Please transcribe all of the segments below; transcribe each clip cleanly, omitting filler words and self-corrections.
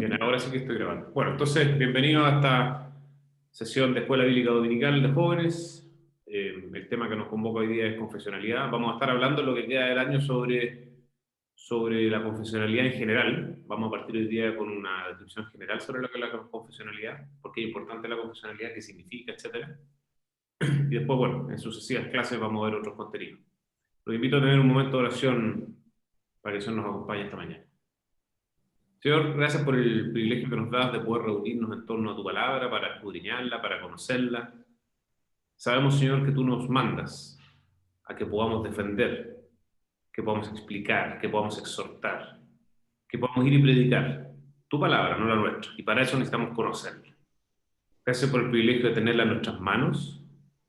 Bien, ahora sí que estoy grabando. Bueno, entonces, bienvenido a esta sesión de Escuela Bíblica Dominical de Jóvenes. El tema que nos convoca hoy día es confesionalidad. Vamos a estar hablando en lo que queda del año sobre la confesionalidad en general. Vamos a partir hoy día con una descripción general sobre lo que es la confesionalidad, por qué es importante la confesionalidad, qué significa, etcétera. Y después, bueno, en sucesivas clases vamos a ver otros contenidos. Los invito a tener un momento de oración para que el Señor nos acompañe esta mañana. Señor, gracias por el privilegio que nos das de poder reunirnos en torno a tu palabra, para escudriñarla, para conocerla. Sabemos, Señor, que tú nos mandas a que podamos defender, que podamos explicar, que podamos exhortar, que podamos ir y predicar tu palabra, no la nuestra. Y para eso necesitamos conocerla. Gracias por el privilegio de tenerla en nuestras manos,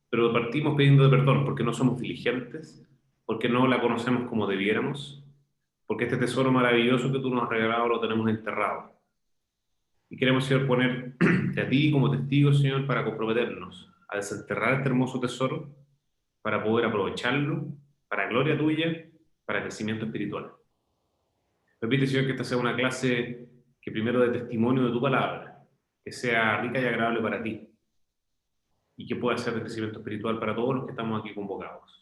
pero partimos pidiendo perdón porque no somos diligentes, porque no la conocemos como debiéramos, porque este tesoro maravilloso que tú nos has regalado lo tenemos enterrado. Y queremos, Señor, ponerte a ti como testigo, Señor, para comprometernos a desenterrar este hermoso tesoro, para poder aprovecharlo, para gloria tuya, para crecimiento espiritual. Permite, Señor, que esta sea una clase que primero dé testimonio de tu palabra, que sea rica y agradable para ti, y que pueda ser de crecimiento espiritual para todos los que estamos aquí convocados.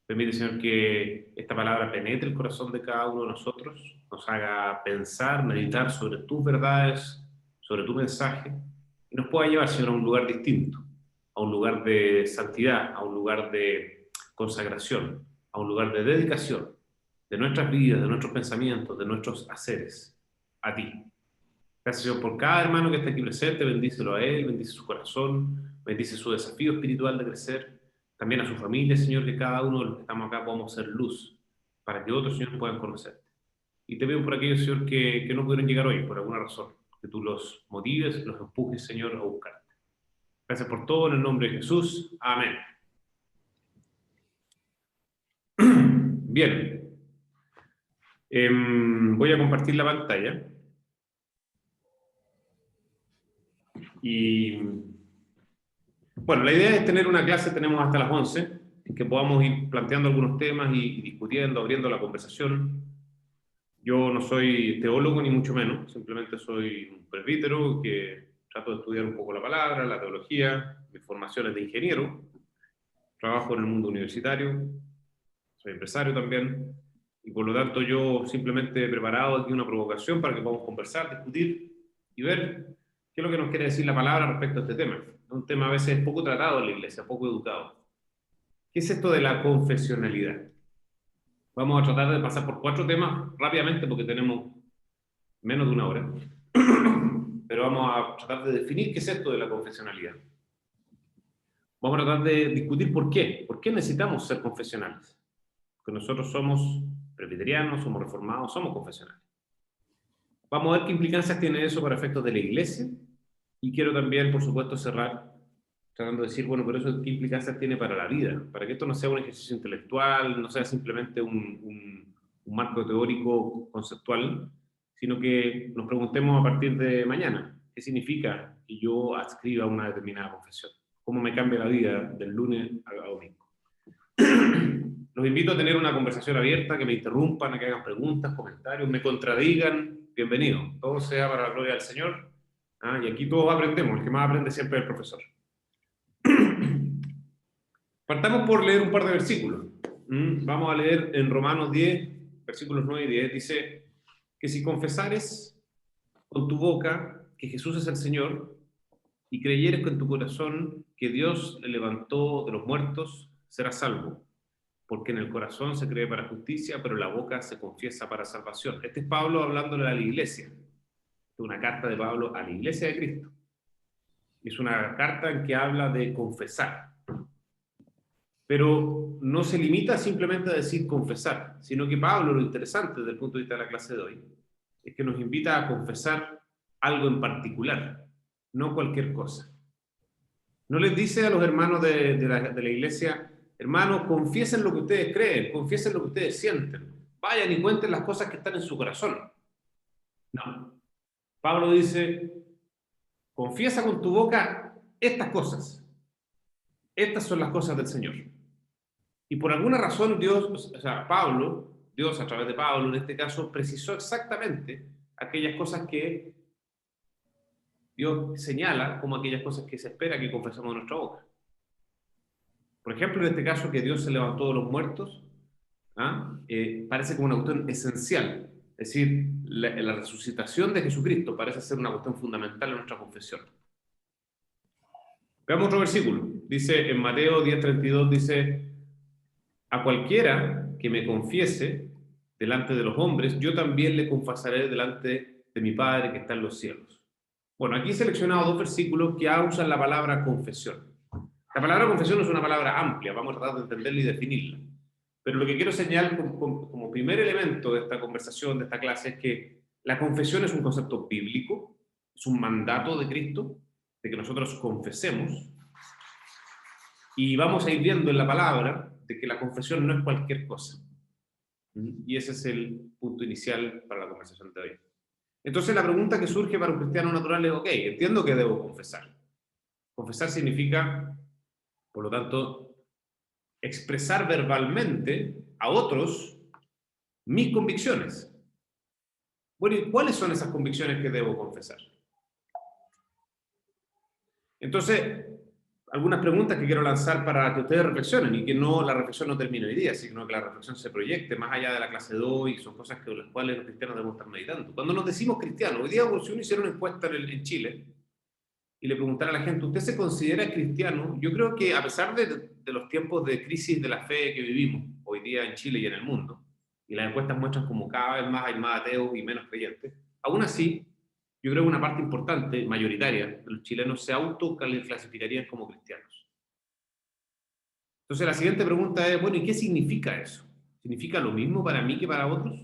Permite, Señor, que esta palabra penetre el corazón de cada uno de nosotros, nos haga pensar, meditar sobre tus verdades, sobre tu mensaje, y nos pueda llevar, Señor, a un lugar distinto, a un lugar de santidad, a un lugar de consagración, a un lugar de dedicación de nuestras vidas, de nuestros pensamientos, de nuestros haceres, a ti. Gracias, Señor, por cada hermano que está aquí presente. Bendícelo a él, bendice su corazón, bendice su desafío espiritual de crecer. También a su familia, Señor, que cada uno de los que estamos acá podamos ser luz para que otros, Señor, puedan conocerte. Y te pido por aquellos, Señor, que no pudieron llegar hoy por alguna razón, que tú los motives, los empujes, Señor, a buscarte. Gracias por todo en el nombre de Jesús. Amén. Bien. Voy a compartir la pantalla. Y bueno, la idea es tener una clase, tenemos hasta las 11, en que podamos ir planteando algunos temas y discutiendo, abriendo la conversación. Yo no soy teólogo ni mucho menos, simplemente soy un presbítero que trato de estudiar un poco la palabra, la teología, mi formación es de ingeniero, trabajo en el mundo universitario, soy empresario también, y por lo tanto yo simplemente he preparado aquí una provocación para que podamos conversar, discutir y ver qué es lo que nos quiere decir la palabra respecto a este tema. Es un tema a veces poco tratado en la iglesia, poco educado. ¿Qué es esto de la confesionalidad? Vamos a tratar de pasar por 4 temas rápidamente porque tenemos menos de una hora. Pero vamos a tratar de definir qué es esto de la confesionalidad. Vamos a tratar de discutir por qué. ¿Por qué necesitamos ser confesionales? Porque nosotros somos presbiterianos, somos reformados, somos confesionales. Vamos a ver qué implicancias tiene eso para efectos de la iglesia. Y quiero también, por supuesto, cerrar tratando de decir, bueno, pero eso qué implicancias tiene para la vida, para que esto no sea un ejercicio intelectual, no sea simplemente un marco teórico conceptual, sino que nos preguntemos a partir de mañana, ¿qué significa que yo adscriba una determinada confesión? ¿Cómo me cambia la vida del lunes a domingo? Los invito a tener una conversación abierta, que me interrumpan, a que hagan preguntas, comentarios, me contradigan, bienvenido, todo sea para la gloria del Señor. Y aquí todos aprendemos, el que más aprende siempre es el profesor. Partamos por leer un par de versículos. Vamos a leer en Romanos 10, versículos 9 y 10. Dice que si confesares con tu boca que Jesús es el Señor y creyeres con tu corazón que Dios le levantó de los muertos, serás salvo. Porque en el corazón se cree para justicia, pero en la boca se confiesa para salvación. Este es Pablo hablándole a la iglesia. Es una carta de Pablo a la iglesia de Cristo. Es una carta en que habla de confesar. Pero no se limita simplemente a decir confesar, sino que Pablo, lo interesante desde el punto de vista de la clase de hoy, es que nos invita a confesar algo en particular, no cualquier cosa. No les dice a los hermanos de la iglesia, hermanos, confiesen lo que ustedes creen, confiesen lo que ustedes sienten, vayan y cuenten las cosas que están en su corazón. No. Pablo dice, confiesa con tu boca estas cosas. Estas son las cosas del Señor. Y por alguna razón Dios, o sea, Dios a través de Pablo en este caso, precisó exactamente aquellas cosas que Dios señala como aquellas cosas que se espera que confesemos en nuestra boca. Por ejemplo, en este caso, que Dios se levantó de los muertos, parece como una cuestión esencial. Es decir, la resucitación de Jesucristo parece ser una cuestión fundamental en nuestra confesión. Veamos otro versículo. Dice en Mateo 10:32, dice: a cualquiera que me confiese delante de los hombres, yo también le confesaré delante de mi Padre que está en los cielos. Bueno, aquí he seleccionado dos versículos que usan la palabra confesión. La palabra confesión es una palabra amplia, vamos a tratar de entenderla y definirla. Pero lo que quiero señalar como primer elemento de esta conversación, de esta clase, es que la confesión es un concepto bíblico, es un mandato de Cristo, de que nosotros confesemos, y vamos a ir viendo en la palabra de que la confesión no es cualquier cosa. Y ese es el punto inicial para la conversación de hoy. Entonces la pregunta que surge para un cristiano natural es, ok, entiendo que debo confesar. Confesar significa, por lo tanto, expresar verbalmente a otros mis convicciones. Bueno, ¿y cuáles son esas convicciones que debo confesar? Entonces, algunas preguntas que quiero lanzar para que ustedes reflexionen y que la reflexión no termine hoy día, sino que la reflexión se proyecte más allá de la clase de hoy, y son cosas que las cuales los cristianos debemos estar meditando. Cuando nos decimos cristianos, hoy día si uno hiciera una encuesta en Chile y le preguntara a la gente, ¿usted se considera cristiano? Yo creo que a pesar de los tiempos de crisis de la fe que vivimos hoy día en Chile y en el mundo, y las encuestas muestran como cada vez más hay más ateos y menos creyentes, aún así, yo creo que una parte importante, mayoritaria, de los chilenos se autoclasificarían como cristianos. Entonces la siguiente pregunta es, bueno, ¿y qué significa eso? ¿Significa lo mismo para mí que para otros?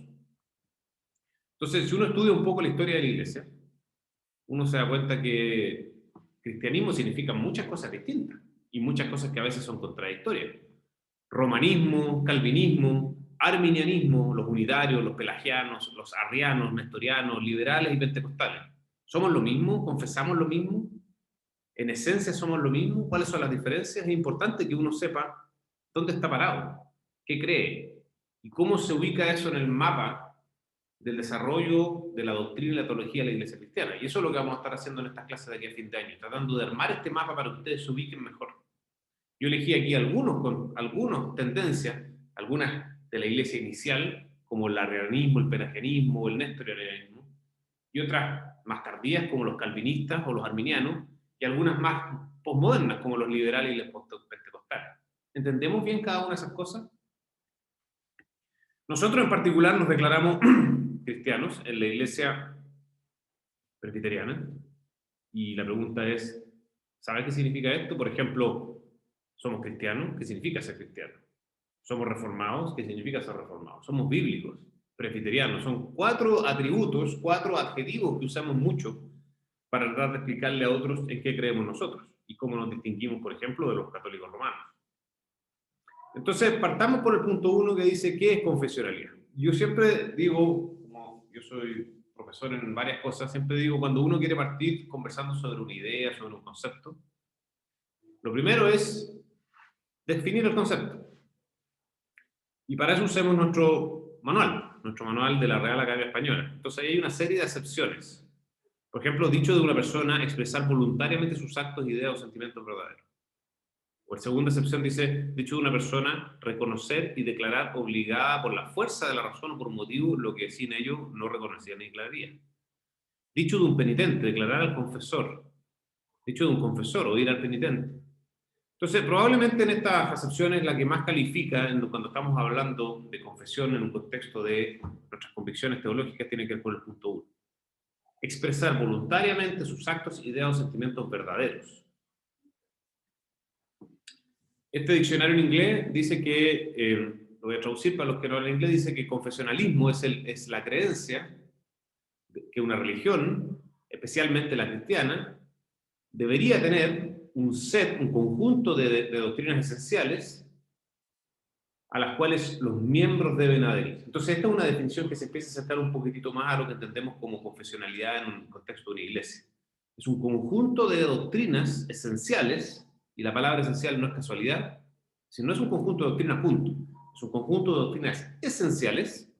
Entonces, si uno estudia un poco la historia de la Iglesia, uno se da cuenta que cristianismo significa muchas cosas distintas y muchas cosas que a veces son contradictorias. Romanismo, calvinismo, arminianismo, los unitarios, los pelagianos, los arrianos, nestorianos, liberales y pentecostales. ¿Somos lo mismo? ¿Confesamos lo mismo? ¿En esencia somos lo mismo? ¿Cuáles son las diferencias? Es importante que uno sepa dónde está parado, qué cree y cómo se ubica eso en el mapa del desarrollo de la doctrina y la teología de la Iglesia cristiana. Y eso es lo que vamos a estar haciendo en estas clases de aquí a fin de año, tratando de armar este mapa para que ustedes se ubiquen mejor. Yo elegí aquí algunas tendencias, algunas de la Iglesia inicial, como el arrianismo, el pelagianismo, el nestorianismo, y otras más tardías, como los calvinistas o los arminianos, y algunas más posmodernas, como los liberales y los pentecostales. ¿Entendemos bien cada una de esas cosas? Nosotros en particular nos declaramos cristianos en la Iglesia presbiteriana, y la pregunta es, ¿sabe qué significa esto? Por ejemplo, ¿somos cristianos? ¿Qué significa ser cristiano? ¿Somos reformados? ¿Qué significa ser reformados? ¿Somos bíblicos? Presbiterianos. Son 4 atributos, 4 adjetivos que usamos mucho para tratar de explicarle a otros en qué creemos nosotros y cómo nos distinguimos, por ejemplo, de los católicos romanos. Entonces, partamos por el punto 1 que dice, ¿qué es confesionalidad? Yo siempre digo, como yo soy profesor en varias cosas, siempre digo, cuando uno quiere partir conversando sobre una idea, sobre un concepto, lo primero es definir el concepto. Y para eso usemos nuestro manual de la Real Academia Española. Entonces ahí hay una serie de acepciones. Por ejemplo, dicho de una persona, expresar voluntariamente sus actos, ideas o sentimientos verdaderos. O la segunda acepción dice, dicho de una persona, reconocer y declarar obligada por la fuerza de la razón o por motivo lo que sin ello no reconocía ni declararía. Dicho de un penitente, declarar al confesor. Dicho de un confesor, oír al penitente. Entonces, probablemente en estas acepciones la que más califica cuando estamos hablando de confesión en un contexto de nuestras convicciones teológicas tiene que ver con el punto 1. Expresar voluntariamente sus actos, ideas o sentimientos verdaderos. Este diccionario en inglés dice que, lo voy a traducir para los que no hablan inglés, dice que confesionalismo es la creencia de que una religión, especialmente la cristiana, debería tener un conjunto de doctrinas esenciales a las cuales los miembros deben adherir. Entonces, esta es una definición que se empieza a acercar un poquitito más a lo que entendemos como confesionalidad en un contexto de una iglesia. Es un conjunto de doctrinas esenciales, y la palabra esencial no es casualidad, sino es un conjunto de doctrinas punto. Es un conjunto de doctrinas esenciales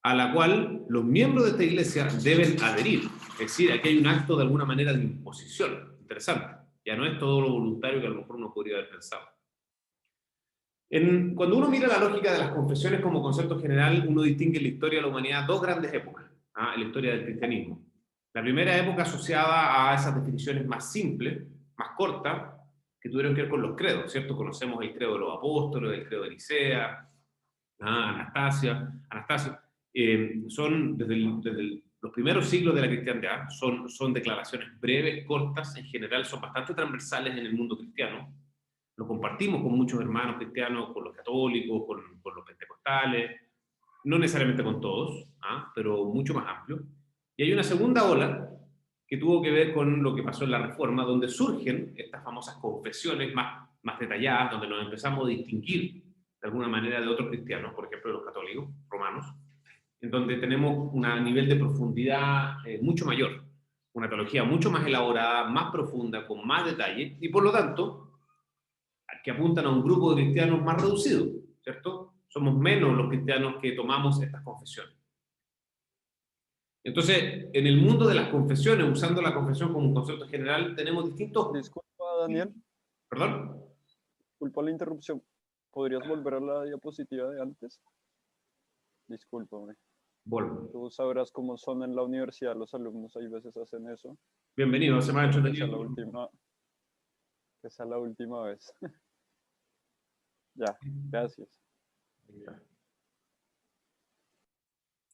a la cual los miembros de esta iglesia deben adherir. Es decir, aquí hay un acto de alguna manera de imposición. Interesante. Ya no es todo lo voluntario que a lo mejor uno podría haber pensado. Cuando uno mira la lógica de las confesiones como concepto general, uno distingue en la historia de la humanidad dos grandes épocas, en la historia del cristianismo. La primera época asociada a esas definiciones más simples, más cortas, que tuvieron que ver con los credos, ¿cierto? Conocemos el credo de los apóstoles, el credo de Nicea, Anastasio. Son desde los primeros siglos de la cristiandad, son declaraciones breves, cortas, en general son bastante transversales en el mundo cristiano. Lo compartimos con muchos hermanos cristianos, con los católicos, con los pentecostales, no necesariamente con todos, pero mucho más amplio. Y hay una segunda ola que tuvo que ver con lo que pasó en la Reforma, donde surgen estas famosas confesiones más detalladas, donde nos empezamos a distinguir de alguna manera de otros cristianos, por ejemplo de los católicos romanos, en donde tenemos un nivel de profundidad mucho mayor, una teología mucho más elaborada, más profunda, con más detalle, y por lo tanto, que apuntan a un grupo de cristianos más reducido, ¿cierto? Somos menos los cristianos que tomamos estas confesiones. Entonces, en el mundo de las confesiones, usando la confesión como un concepto general, tenemos distintos... Disculpa, Daniel. ¿Perdón? Disculpa la interrupción. ¿Podrías volver a la diapositiva de antes? Discúlpame. Vuelvo. Tú sabrás cómo son en la universidad los alumnos, hay veces hacen eso. Bienvenido, se me ha entretenido. Que sea la última vez. Ya, gracias.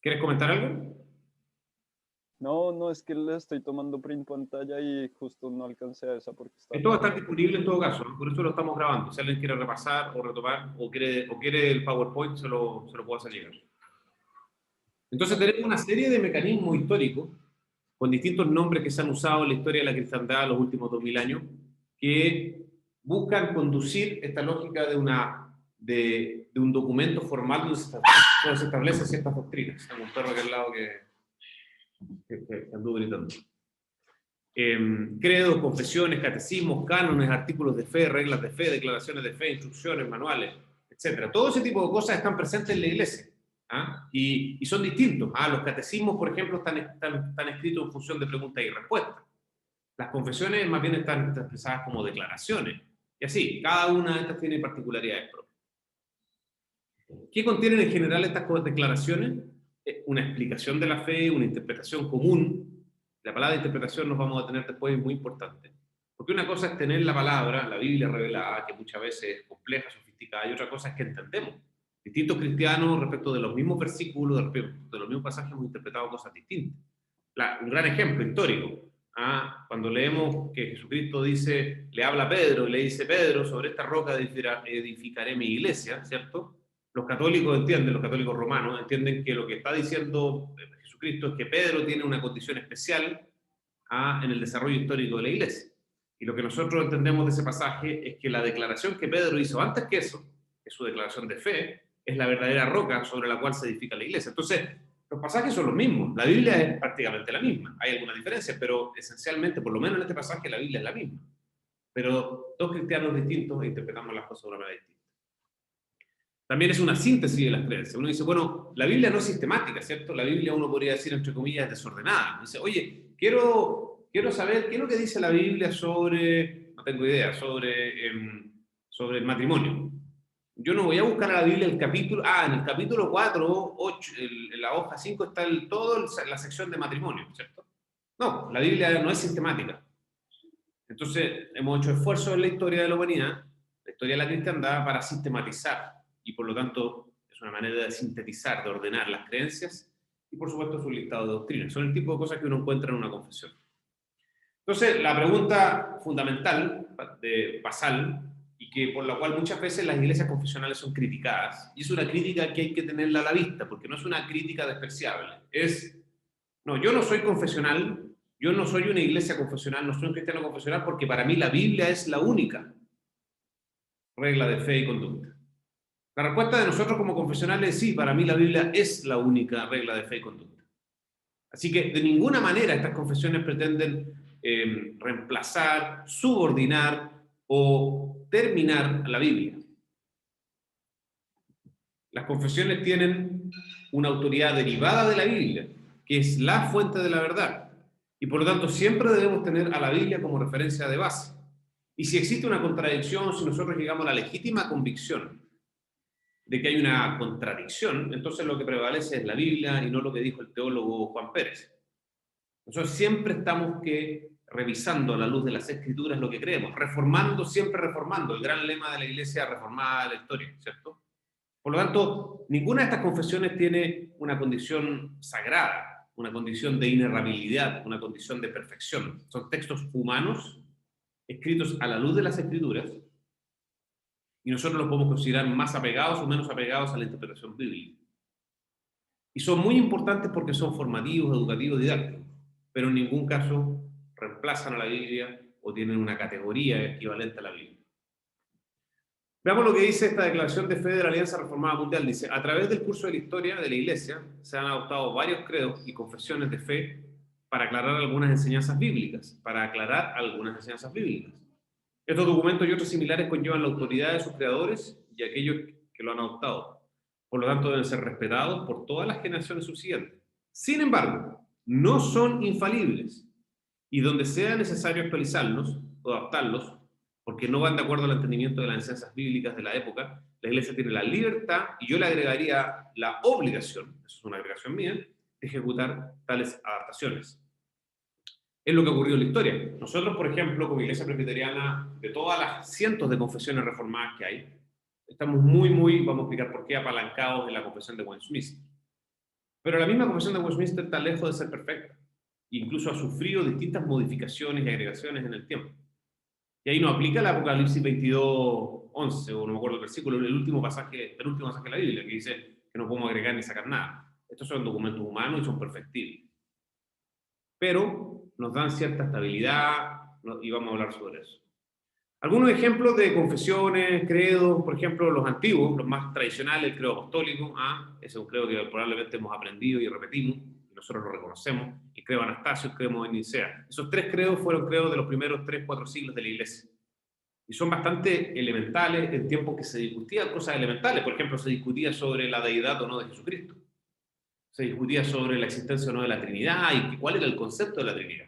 ¿Quieres comentar algo? No, es que le estoy tomando print pantalla y justo no alcancé a esa porque está... Esto va a estar disponible en todo caso, ¿no? Por eso lo estamos grabando. Si alguien quiere repasar o retomar o quiere el PowerPoint, se lo puedo hacer llegar. Entonces tenemos una serie de mecanismos históricos con distintos nombres que se han usado en la historia de la cristiandad en los últimos 2000 años, que buscan conducir esta lógica de un documento formal donde se establecen ciertas doctrinas. Tengo un perro aquí al lado que anduvo gritando. Credos, confesiones, catecismos, cánones, artículos de fe, reglas de fe, declaraciones de fe, instrucciones, manuales, etc. Todo ese tipo de cosas están presentes en la iglesia. Y son distintos. Los catecismos, por ejemplo, están escritos en función de preguntas y respuestas. Las confesiones más bien están expresadas como declaraciones. Y así, cada una de estas tiene particularidades propias. ¿Qué contienen en general estas declaraciones? Una explicación de la fe, una interpretación común. La palabra interpretación nos vamos a tener después, muy importante. Porque una cosa es tener la palabra, la Biblia revelada, que muchas veces es compleja, sofisticada, y otra cosa es que entendemos. Distintos cristianos, respecto de los mismos versículos, respecto de los mismos pasajes, hemos interpretado cosas distintas. Un gran ejemplo histórico. Cuando leemos que Jesucristo le habla a Pedro, y le dice: Pedro, sobre esta roca edificaré mi iglesia, ¿cierto? Los católicos los católicos romanos entienden que lo que está diciendo Jesucristo es que Pedro tiene una condición especial en el desarrollo histórico de la iglesia. Y lo que nosotros entendemos de ese pasaje es que la declaración que Pedro hizo antes que eso, que es su declaración de fe, es la verdadera roca sobre la cual se edifica la iglesia. Entonces, los pasajes son los mismos, la Biblia es prácticamente la misma, hay algunas diferencias, pero esencialmente, por lo menos en este pasaje, la Biblia es la misma. Pero dos cristianos distintos interpretamos las cosas de una manera distinta. También es una síntesis de las creencias. Uno dice, bueno, la Biblia no es sistemática, ¿cierto? La Biblia, uno podría decir, entre comillas, es desordenada. Uno dice, oye, quiero saber qué es lo que dice la Biblia sobre, no tengo idea, sobre el matrimonio. Yo no voy a buscar a la Biblia el capítulo, en el capítulo 4, 8, en la hoja 5 está toda la sección de matrimonio, ¿cierto? No, la Biblia no es sistemática. Entonces, hemos hecho esfuerzos en la historia de la humanidad, la historia de la cristiandad, para sistematizar, y por lo tanto es una manera de sintetizar, de ordenar las creencias, y por supuesto es un listado de doctrinas. Son el tipo de cosas que uno encuentra en una confesión. Entonces, la pregunta fundamental, basal, y que por la cual muchas veces las iglesias confesionales son criticadas, y es una crítica que hay que tenerla a la vista, porque no es una crítica despreciable. No, yo no soy confesional, yo no soy una iglesia confesional, no soy un cristiano confesional, porque para mí la Biblia es la única regla de fe y conducta. La respuesta de nosotros como confesionales es sí, para mí la Biblia es la única regla de fe y conducta. Así que de ninguna manera estas confesiones pretenden reemplazar, subordinar o terminar a la Biblia. Las confesiones tienen una autoridad derivada de la Biblia, que es la fuente de la verdad. Y por lo tanto siempre debemos tener a la Biblia como referencia de base. Y si existe una contradicción, si nosotros llegamos a la legítima convicción de que hay una contradicción, entonces lo que prevalece es la Biblia y no lo que dijo el teólogo Juan Pérez. Nosotros siempre estamos revisando a la luz de las Escrituras lo que creemos, reformando, siempre reformando, el gran lema de la Iglesia reformada de la historia, ¿cierto? Por lo tanto, ninguna de estas confesiones tiene una condición sagrada, una condición de inerrabilidad, una condición de perfección. Son textos humanos, escritos a la luz de las Escrituras, y nosotros los podemos considerar más apegados o menos apegados a la interpretación bíblica. Y son muy importantes porque son formativos, educativos, didácticos, pero en ningún caso reemplazan a la Biblia o tienen una categoría equivalente a la Biblia. Veamos lo que dice esta declaración de fe de la Alianza Reformada Mundial. Dice, a través del curso de la historia de la Iglesia se han adoptado varios credos y confesiones de fe para aclarar algunas enseñanzas bíblicas, Estos documentos y otros similares conllevan la autoridad de sus creadores y aquellos que lo han adoptado. Por lo tanto, deben ser respetados por todas las generaciones subsiguientes. Sin embargo, no son infalibles y donde sea necesario actualizarlos o adaptarlos, porque no van de acuerdo al entendimiento de las enseñanzas bíblicas de la época, la Iglesia tiene la libertad, y yo le agregaría la obligación, eso es una agregación mía, de ejecutar tales adaptaciones. Es lo que ha ocurrido en la historia. Nosotros, por ejemplo, como Iglesia Presbiteriana, de todas las cientos de confesiones reformadas que hay, estamos vamos a explicar por qué, apalancados en la confesión de Westminster. Pero la misma confesión de Westminster está lejos de ser perfecta. Incluso ha sufrido distintas modificaciones y agregaciones en el tiempo. Y ahí no aplica el Apocalipsis 22:11, o no me acuerdo el versículo, el último pasaje, penúltimo pasaje de la Biblia, que dice que no podemos agregar ni sacar nada. Estos son documentos humanos y son perfectibles. Pero nos dan cierta estabilidad y vamos a hablar sobre eso. Algunos ejemplos de confesiones, credos, por ejemplo, los antiguos, los más tradicionales, el credo apostólico, ese es un credo que probablemente hemos aprendido y repetimos, y nosotros lo reconocemos, el credo Anastasio, el credo de Nicea. Esos tres credos fueron credos de los primeros 3-4 siglos de la Iglesia. Y son bastante elementales en tiempos que se discutían cosas elementales. Por ejemplo, se discutía sobre la deidad o no de Jesucristo. Se discutía sobre la existencia o no de la Trinidad y cuál era el concepto de la Trinidad.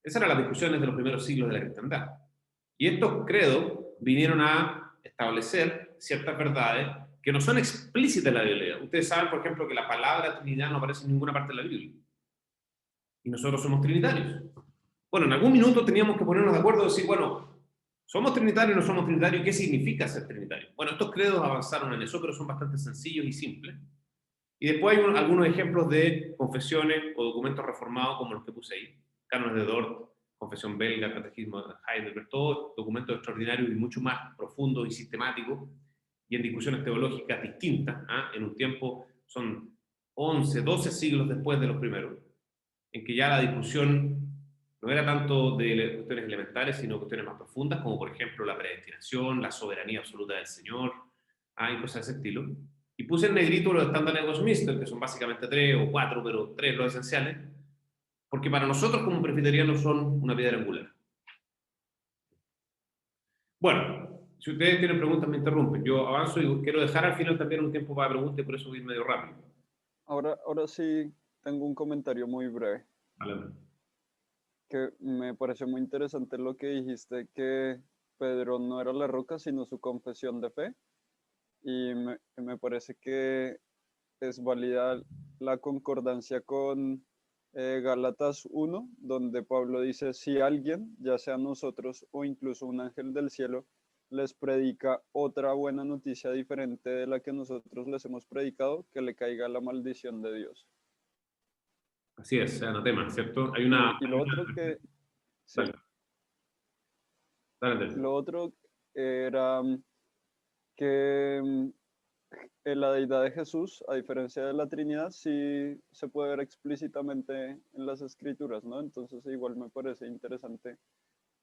Esas eran las discusiones de los primeros siglos de la cristiandad. Y estos credos vinieron a establecer ciertas verdades que no son explícitas en la Biblia. Ustedes saben, por ejemplo, que la palabra Trinidad no aparece en ninguna parte de la Biblia. Y nosotros somos trinitarios. Bueno, en algún minuto teníamos que ponernos de acuerdo y decir, bueno, ¿somos trinitarios o no somos trinitarios? ¿Qué significa ser trinitario? Bueno, estos credos avanzaron en eso, pero son bastante sencillos y simples. Y después hay algunos ejemplos de confesiones o documentos reformados como los que puse ahí. Cánones de Dort, Confesión Belga, Catecismo de Heidelberg, todos documentos extraordinarios y mucho más profundos y sistemáticos y en discusiones teológicas distintas. En un tiempo, son 11, 12 siglos después de los primeros, en que ya la discusión no era tanto de cuestiones elementales, sino cuestiones más profundas, como por ejemplo la predestinación, la soberanía absoluta del Señor, y cosas de ese estilo. Y puse en negrito los estándares de Westminster, que son básicamente 3 o 4, pero 3 los esenciales, porque para nosotros como presbiterianos son una piedra angular. Bueno, si ustedes tienen preguntas me interrumpen. Yo avanzo y quiero dejar al final también un tiempo para preguntas, y por eso voy a ir medio rápido. Ahora sí tengo un comentario muy breve. Vale. Que me pareció muy interesante lo que dijiste, que Pedro no era la roca, sino su confesión de fe. Y me parece que es válida la concordancia con Gálatas 1, donde Pablo dice, si alguien, ya sea nosotros o incluso un ángel del cielo, les predica otra buena noticia diferente de la que nosotros les hemos predicado, que le caiga la maldición de Dios. Así es, anatema, ¿cierto? Hay Y lo otro que... Sí, Dale. Dale. lo otro era que la deidad de Jesús, a diferencia de la Trinidad, sí se puede ver explícitamente en las escrituras, ¿no? Entonces igual me parece interesante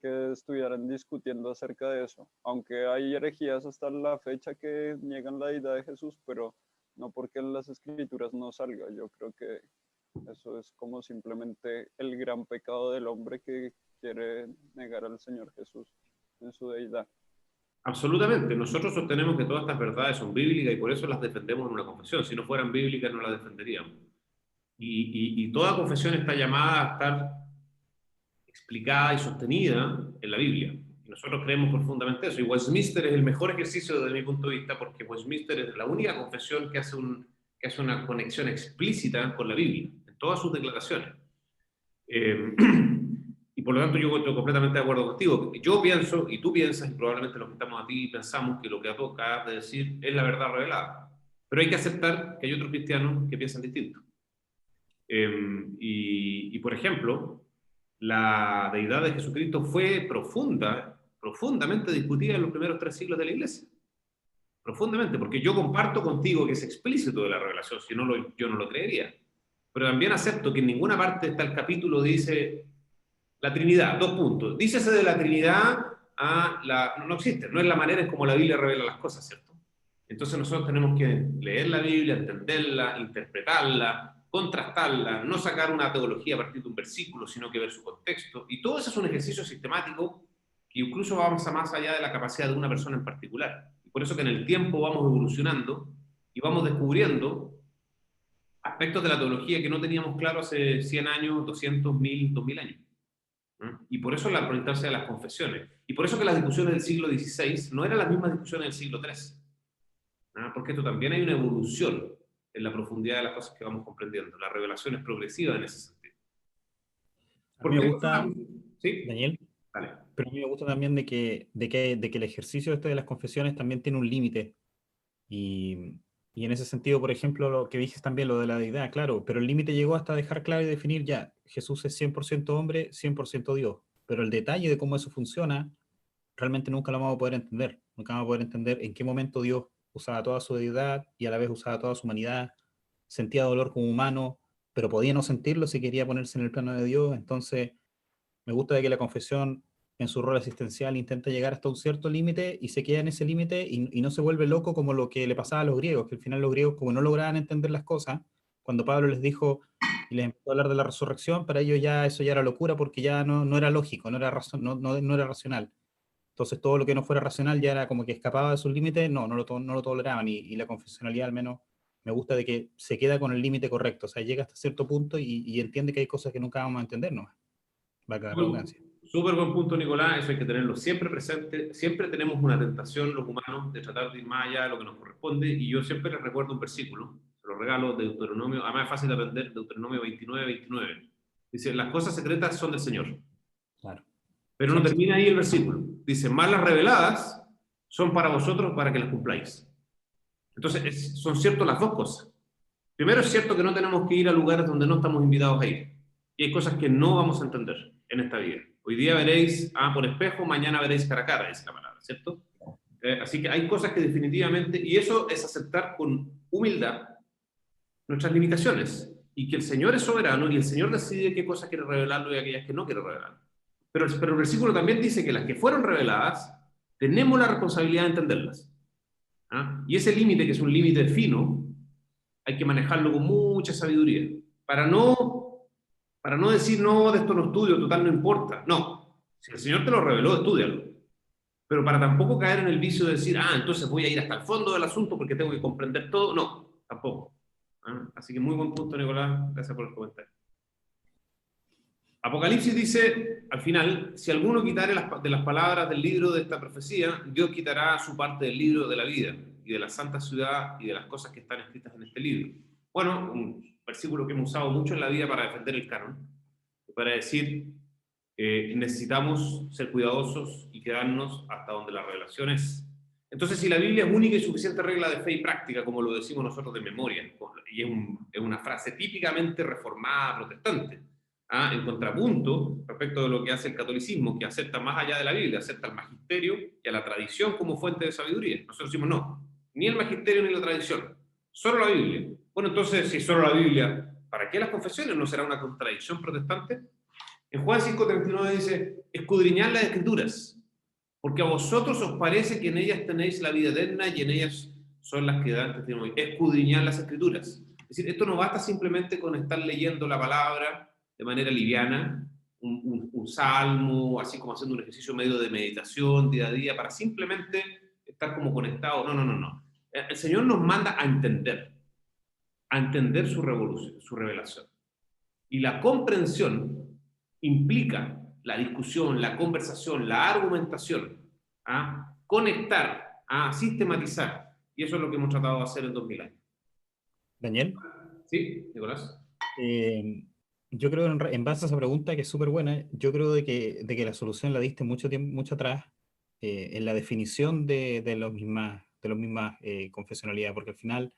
que estuvieran discutiendo acerca de eso, aunque hay herejías hasta la fecha que niegan la deidad de Jesús, pero no porque en las escrituras no salga. Yo creo que eso es como simplemente el gran pecado del hombre que quiere negar al Señor Jesús en su deidad. Absolutamente. Nosotros sostenemos que todas estas verdades son bíblicas y por eso las defendemos en una confesión. Si no fueran bíblicas, no las defenderíamos. Y toda confesión está llamada a estar explicada y sostenida en la Biblia. Y nosotros creemos profundamente eso. Y Westminster es el mejor ejercicio desde mi punto de vista porque Westminster es la única confesión que hace una conexión explícita con la Biblia, en todas sus declaraciones. Y por lo tanto yo estoy completamente de acuerdo contigo. Yo pienso, y tú piensas, y probablemente los que estamos aquí pensamos que lo que acabas de decir es la verdad revelada. Pero hay que aceptar que hay otros cristianos que piensan distinto. Por ejemplo, la deidad de Jesucristo fue profundamente discutida en los primeros 3 siglos de la Iglesia. Profundamente, porque yo comparto contigo que es explícito de la revelación, si no yo no lo creería. Pero también acepto que en ninguna parte está el capítulo dice la Trinidad, 2 puntos. Dícese de la Trinidad no existe, no es la manera en como la Biblia revela las cosas, ¿cierto? Entonces nosotros tenemos que leer la Biblia, entenderla, interpretarla, contrastarla, no sacar una teología a partir de un versículo, sino que ver su contexto. Y todo eso es un ejercicio sistemático que incluso va más allá de la capacidad de una persona en particular. Y por eso que en el tiempo vamos evolucionando y vamos descubriendo aspectos de la teología que no teníamos claro hace 100 años, 200, 1000, 2000 años. Y por eso la importancia de las confesiones. Y por eso que las discusiones del siglo XVI no eran las mismas discusiones del siglo XIII. Porque esto también hay una evolución en la profundidad de las cosas que vamos comprendiendo. La revelación es progresiva en ese sentido. A mí me gusta, ¿Sí? Daniel, Dale. pero a mí me gusta también de que el ejercicio este de las confesiones también tiene un límite. Y en ese sentido, por ejemplo, lo que dices también, lo de la deidad, claro, pero el límite llegó hasta dejar claro y definir ya, Jesús es 100% hombre, 100% Dios, pero el detalle de cómo eso funciona, realmente nunca lo vamos a poder entender, nunca vamos a poder entender en qué momento Dios usaba toda su deidad y a la vez usaba toda su humanidad, sentía dolor como humano, pero podía no sentirlo si quería ponerse en el plano de Dios. Entonces me gusta de que la confesión en su rol asistencial intenta llegar hasta un cierto límite y se queda en ese límite y no se vuelve loco como lo que le pasaba a los griegos, que al final los griegos, como no lograban entender las cosas, cuando Pablo les dijo y les empezó a hablar de la resurrección, para ellos ya eso ya era locura porque ya no era lógico, no era racional. Entonces todo lo que no fuera racional ya era como que escapaba de sus límites, no lo toleraban, y la confesionalidad al menos me gusta de que se queda con el límite correcto, o sea, llega hasta cierto punto y entiende que hay cosas que nunca vamos a entender, ¿no? Valga la redundancia. Súper buen punto, Nicolás, eso hay que tenerlo siempre presente. Siempre tenemos una tentación los humanos de tratar de ir más allá de lo que nos corresponde, y yo siempre les recuerdo un versículo, se lo regalo, de Deuteronomio, además es fácil de aprender, Deuteronomio 29. Dice, las cosas secretas son del Señor. Claro. Pero no termina ahí el versículo. Dice, más las reveladas son para vosotros para que las cumpláis. Entonces, son ciertas las dos cosas. Primero, es cierto que no tenemos que ir a lugares donde no estamos invitados a ir. Y hay cosas que no vamos a entender en esta vida. Hoy día veréis por espejo, mañana veréis cara a cara, es la palabra, ¿cierto? Así que hay cosas que definitivamente, y eso es aceptar con humildad nuestras limitaciones, y que el Señor es soberano y el Señor decide qué cosas quiere revelarlo y aquellas que no quiere revelar. Pero el versículo también dice que las que fueron reveladas, tenemos la responsabilidad de entenderlas. Y ese límite, que es un límite fino, hay que manejarlo con mucha sabiduría, para no decir, no, de esto no estudio, total no importa. No, si el Señor te lo reveló, estúdialo. Pero para tampoco caer en el vicio de decir, entonces voy a ir hasta el fondo del asunto porque tengo que comprender todo. No, tampoco. Así que muy buen punto, Nicolás. Gracias por el comentario. Apocalipsis dice, al final, si alguno quitare de las palabras del libro de esta profecía, Dios quitará su parte del libro de la vida y de la santa ciudad y de las cosas que están escritas en este libro. Bueno, un versículo que hemos usado mucho en la vida para defender el canon, para decir, necesitamos ser cuidadosos y quedarnos hasta donde la revelación es. Entonces, si la Biblia es única y suficiente regla de fe y práctica, como lo decimos nosotros de memoria, y es una frase típicamente reformada protestante, en contrapunto respecto de lo que hace el catolicismo, que acepta más allá de la Biblia, acepta al magisterio y a la tradición como fuente de sabiduría. Nosotros decimos no, ni el magisterio ni la tradición, solo la Biblia. Bueno, entonces, si es solo la Biblia, ¿para qué las confesiones? ¿No será una contradicción protestante? En Juan 5:39 dice, escudriñad las Escrituras, porque a vosotros os parece que en ellas tenéis la vida eterna y en ellas son las que dan testimonio. Escudriñad las Escrituras. Es decir, esto no basta simplemente con estar leyendo la palabra de manera liviana, un salmo, así como haciendo un ejercicio medio de meditación día a día, para simplemente estar como conectado. No, no, no, no. El Señor nos manda a entender su revolución, su revelación. Y la comprensión implica la discusión, la conversación, la argumentación, ¿ah? Conectar, ¿ah? Sistematizar. Y eso es lo que hemos tratado de hacer en 2000 años. Daniel, ¿Sí, Nicolás? yo creo en base a esa pregunta, que es súper buena, yo creo de que la solución la diste mucho tiempo, mucho atrás, en la definición de los mismas confesionalidades, porque al final,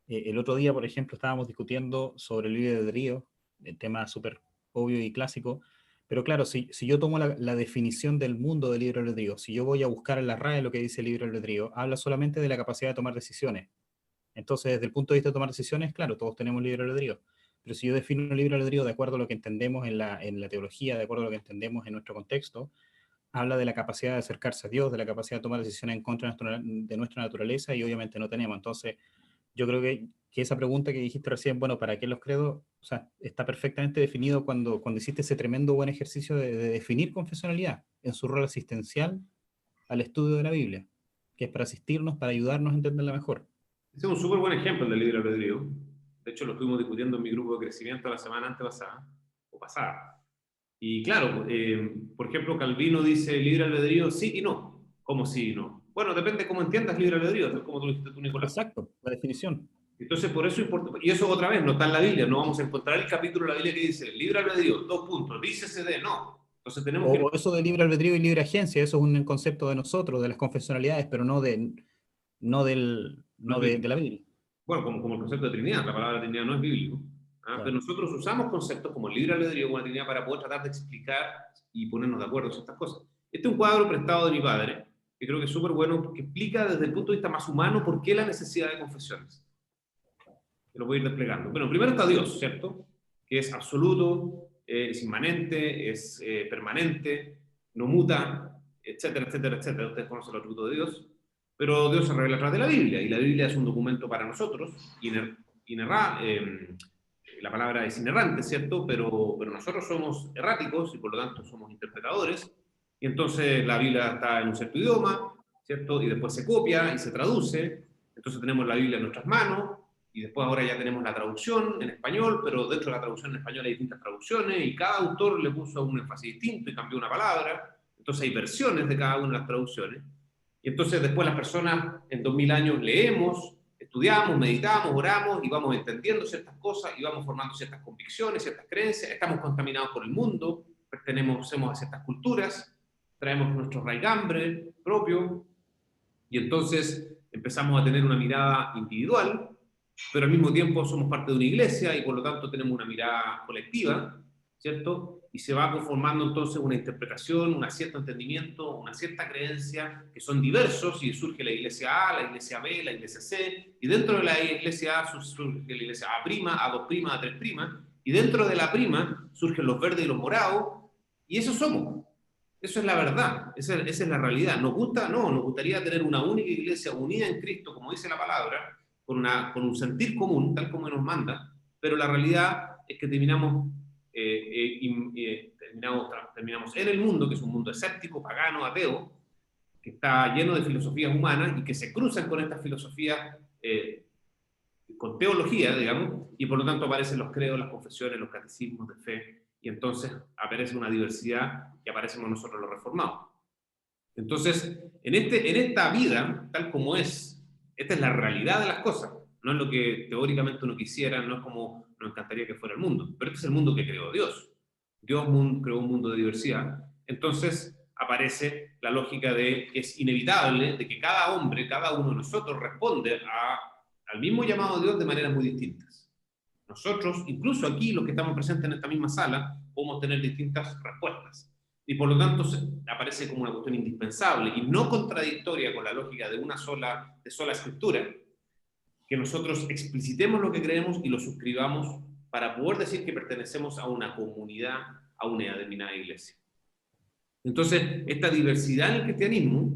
el otro día, por ejemplo, estábamos discutiendo sobre el libre albedrío, el tema súper obvio y clásico, pero claro, si yo tomo la definición del mundo del libre albedrío, si yo voy a buscar en la RAE lo que dice el libre albedrío, habla solamente de la capacidad de tomar decisiones. Entonces, desde el punto de vista de tomar decisiones, claro, todos tenemos libre albedrío. Pero si yo defino el libre albedrío de acuerdo a lo que entendemos en la teología, de acuerdo a lo que entendemos en nuestro contexto, habla de la capacidad de acercarse a Dios, de la capacidad de tomar decisiones en contra de nuestra naturaleza, y obviamente no tenemos. Entonces, yo creo que esa pregunta que dijiste recién, bueno, ¿para qué los credos? O sea, está perfectamente definido cuando hiciste ese tremendo buen ejercicio de definir confesionalidad en su rol asistencial al estudio de la Biblia, que es para asistirnos, para ayudarnos a entenderla mejor. Ese es un súper buen ejemplo del libre albedrío. De hecho, lo estuvimos discutiendo en mi grupo de crecimiento la semana antepasada, o pasada. Y claro, por ejemplo, Calvino dice libre albedrío sí y no. ¿Cómo sí y no? Bueno, depende cómo entiendas libre albedrío, es como tú dijiste tú, Nicolás. Exacto, la definición. Entonces, por eso importa, y eso otra vez no está en la Biblia, no vamos a encontrar el capítulo de la Biblia que dice libre albedrío, 2 puntos, dícese de no. Entonces tenemos que... O eso de libre albedrío y libre agencia, eso es un concepto de nosotros, de las confesionalidades, pero no de la Biblia. Bueno, como el concepto de Trinidad, la palabra Trinidad no es bíblico. Claro. Pero nosotros usamos conceptos como el libre albedrío, como la Trinidad, para poder tratar de explicar y ponernos de acuerdo en estas cosas. Este es un cuadro prestado de mi padre, que creo que es súper bueno, porque explica desde el punto de vista más humano por qué la necesidad de confesiones. Lo voy a ir desplegando. Bueno, primero está Dios, ¿cierto? Que es absoluto, es inmanente, es permanente, no muta, etcétera, etcétera, etcétera. Ustedes conocen los atributos de Dios. Pero Dios se revela a través de la Biblia, y la Biblia es un documento para nosotros, la palabra es inerrante, ¿cierto? Pero nosotros somos erráticos y por lo tanto somos interpretadores, y entonces la Biblia está en un cierto idioma, ¿cierto? Y después se copia y se traduce, entonces tenemos la Biblia en nuestras manos, y después ahora ya tenemos la traducción en español, pero dentro de la traducción en español hay distintas traducciones, y cada autor le puso un énfasis distinto y cambió una palabra, entonces hay versiones de cada una de las traducciones. Y entonces después las personas en 2000 años leemos, estudiamos, meditamos, oramos y vamos entendiendo ciertas cosas y vamos formando ciertas convicciones, ciertas creencias, estamos contaminados por el mundo, pertenecemos a ciertas culturas, traemos nuestro raigambre propio y entonces empezamos a tener una mirada individual, pero al mismo tiempo somos parte de una iglesia y por lo tanto tenemos una mirada colectiva, ¿cierto? Y se va conformando entonces una interpretación, un cierto entendimiento, una cierta creencia, que son diversos, y surge la iglesia A, la iglesia B, la iglesia C, y dentro de la iglesia A surge la iglesia A', A2', A3', y dentro de la prima surgen los verdes y los morados, y eso somos. Eso es la verdad, esa es la realidad. ¿Nos gusta? No, nos gustaría tener una única iglesia unida en Cristo, como dice la palabra, con un sentir común, tal como nos manda, pero la realidad es que terminamos en el mundo, que es un mundo escéptico, pagano, ateo, que está lleno de filosofías humanas y que se cruzan con estas filosofías, con teología, digamos, y por lo tanto aparecen los credos, las confesiones, los catecismos de fe, y entonces aparece una diversidad que aparecemos nosotros los reformados. Entonces, en esta vida, tal como es, esta es la realidad de las cosas, no es lo que teóricamente uno quisiera, no es como nos encantaría que fuera el mundo, pero este es el mundo que creó Dios. Dios creó un mundo de diversidad. Entonces aparece la lógica de que es inevitable de que cada hombre, cada uno de nosotros responde al mismo llamado de Dios de maneras muy distintas. Nosotros, incluso aquí, los que estamos presentes en esta misma sala, podemos tener distintas respuestas. Y por lo tanto aparece como una cuestión indispensable y no contradictoria con la lógica de sola escritura, que nosotros explicitemos lo que creemos y lo suscribamos para poder decir que pertenecemos a una comunidad, a una determinada iglesia. Entonces, esta diversidad en el cristianismo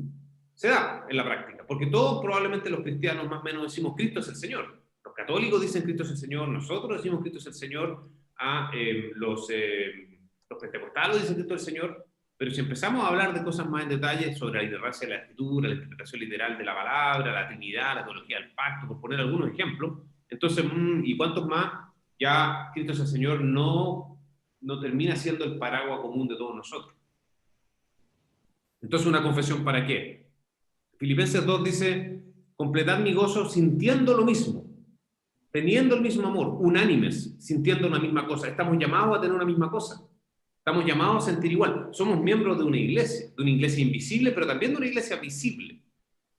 se da en la práctica, porque todos probablemente los cristianos más o menos decimos Cristo es el Señor. Los católicos dicen Cristo es el Señor, nosotros decimos Cristo es el Señor, los los pentecostales lo dicen Cristo del Señor, pero si empezamos a hablar de cosas más en detalle sobre la inerrancia de la Escritura, la interpretación literal de la palabra, la Trinidad, la teología del pacto, por poner algunos ejemplos, entonces, ¿y cuántos más? Ya Cristo es el Señor no termina siendo el paraguas común de todos nosotros. Entonces, ¿una confesión para qué? Filipenses 2 dice, completad mi gozo sintiendo lo mismo, teniendo el mismo amor, unánimes, sintiendo una misma cosa. Estamos llamados a tener una misma cosa. Estamos llamados a sentir igual. Somos miembros de una iglesia invisible, pero también de una iglesia visible.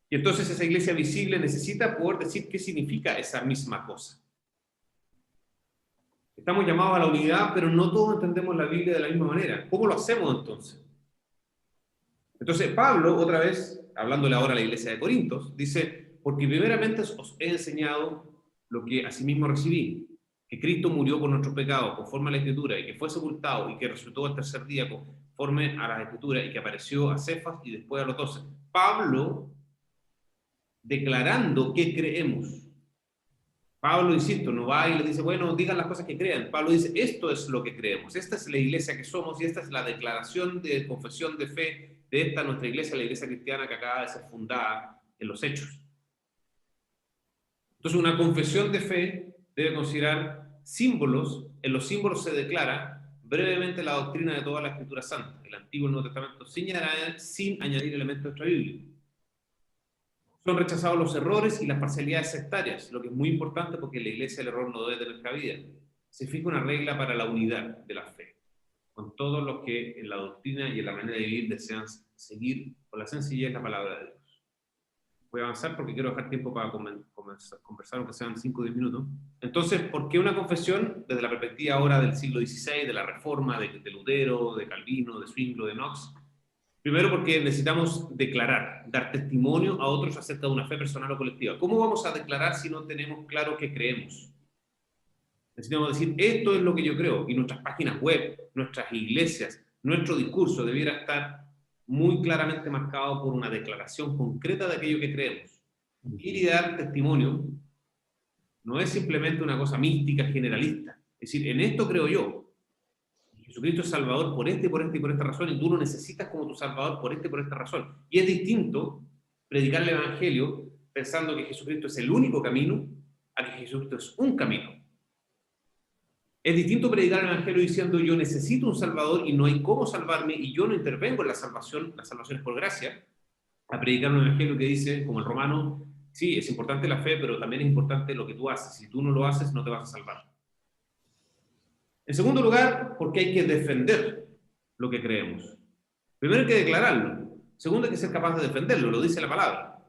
Y entonces esa iglesia visible necesita poder decir qué significa esa misma cosa. Estamos llamados a la unidad, pero no todos entendemos la Biblia de la misma manera. ¿Cómo lo hacemos entonces? Entonces Pablo, otra vez, hablándole ahora a la iglesia de Corintios, dice, porque primeramente os he enseñado lo que asimismo recibí, que Cristo murió por nuestros pecados, conforme a la Escritura, y que fue sepultado, y que resucitó al tercer día, conforme a las Escrituras, y que apareció a Cefas y después a los 12. Pablo, declarando que creemos. Pablo, insisto, no va y le dice, bueno, digan las cosas que crean. Pablo dice, esto es lo que creemos, esta es la iglesia que somos, y esta es la declaración de confesión de fe de esta nuestra iglesia, la iglesia cristiana que acaba de ser fundada en los Hechos. Entonces, una confesión de fe debe considerar símbolos. En los símbolos se declara brevemente la doctrina de toda la Escritura Santa, el Antiguo y el Nuevo Testamento, sin añadir elementos de nuestra Biblia. Son rechazados los errores y las parcialidades sectarias, lo que es muy importante porque en la iglesia el error no debe tener cabida. Se fija una regla para la unidad de la fe, con todos los que en la doctrina y en la manera de vivir desean seguir con la sencillez la palabra de Dios. Voy a avanzar porque quiero dejar tiempo para conversar, aunque sean 5 o 10 minutos. Entonces, ¿por qué una confesión desde la perspectiva ahora del siglo XVI, de la Reforma, de Lutero, de Calvino, de Zwingli, de Knox? Primero porque necesitamos declarar, dar testimonio a otros acerca de una fe personal o colectiva. ¿Cómo vamos a declarar si no tenemos claro qué creemos? Necesitamos decir, esto es lo que yo creo, y nuestras páginas web, nuestras iglesias, nuestro discurso debiera estar muy claramente marcado por una declaración concreta de aquello que creemos. Ir y dar testimonio no es simplemente una cosa mística, generalista. Es decir, en esto creo yo. Jesucristo es Salvador por esta y por esta y por esta razón, y tú lo necesitas como tu Salvador por esta y por esta razón. Y es distinto predicar el Evangelio pensando que Jesucristo es el único camino a que Jesucristo es un camino. Es distinto predicar el Evangelio diciendo yo necesito un Salvador y no hay cómo salvarme y yo no intervengo en la salvación es por gracia, a predicar un Evangelio que dice, como el romano, sí, es importante la fe, pero también es importante lo que tú haces. Si tú no lo haces, no te vas a salvar. En segundo lugar, porque hay que defender lo que creemos. Primero hay que declararlo. Segundo, hay que ser capaz de defenderlo, lo dice la palabra.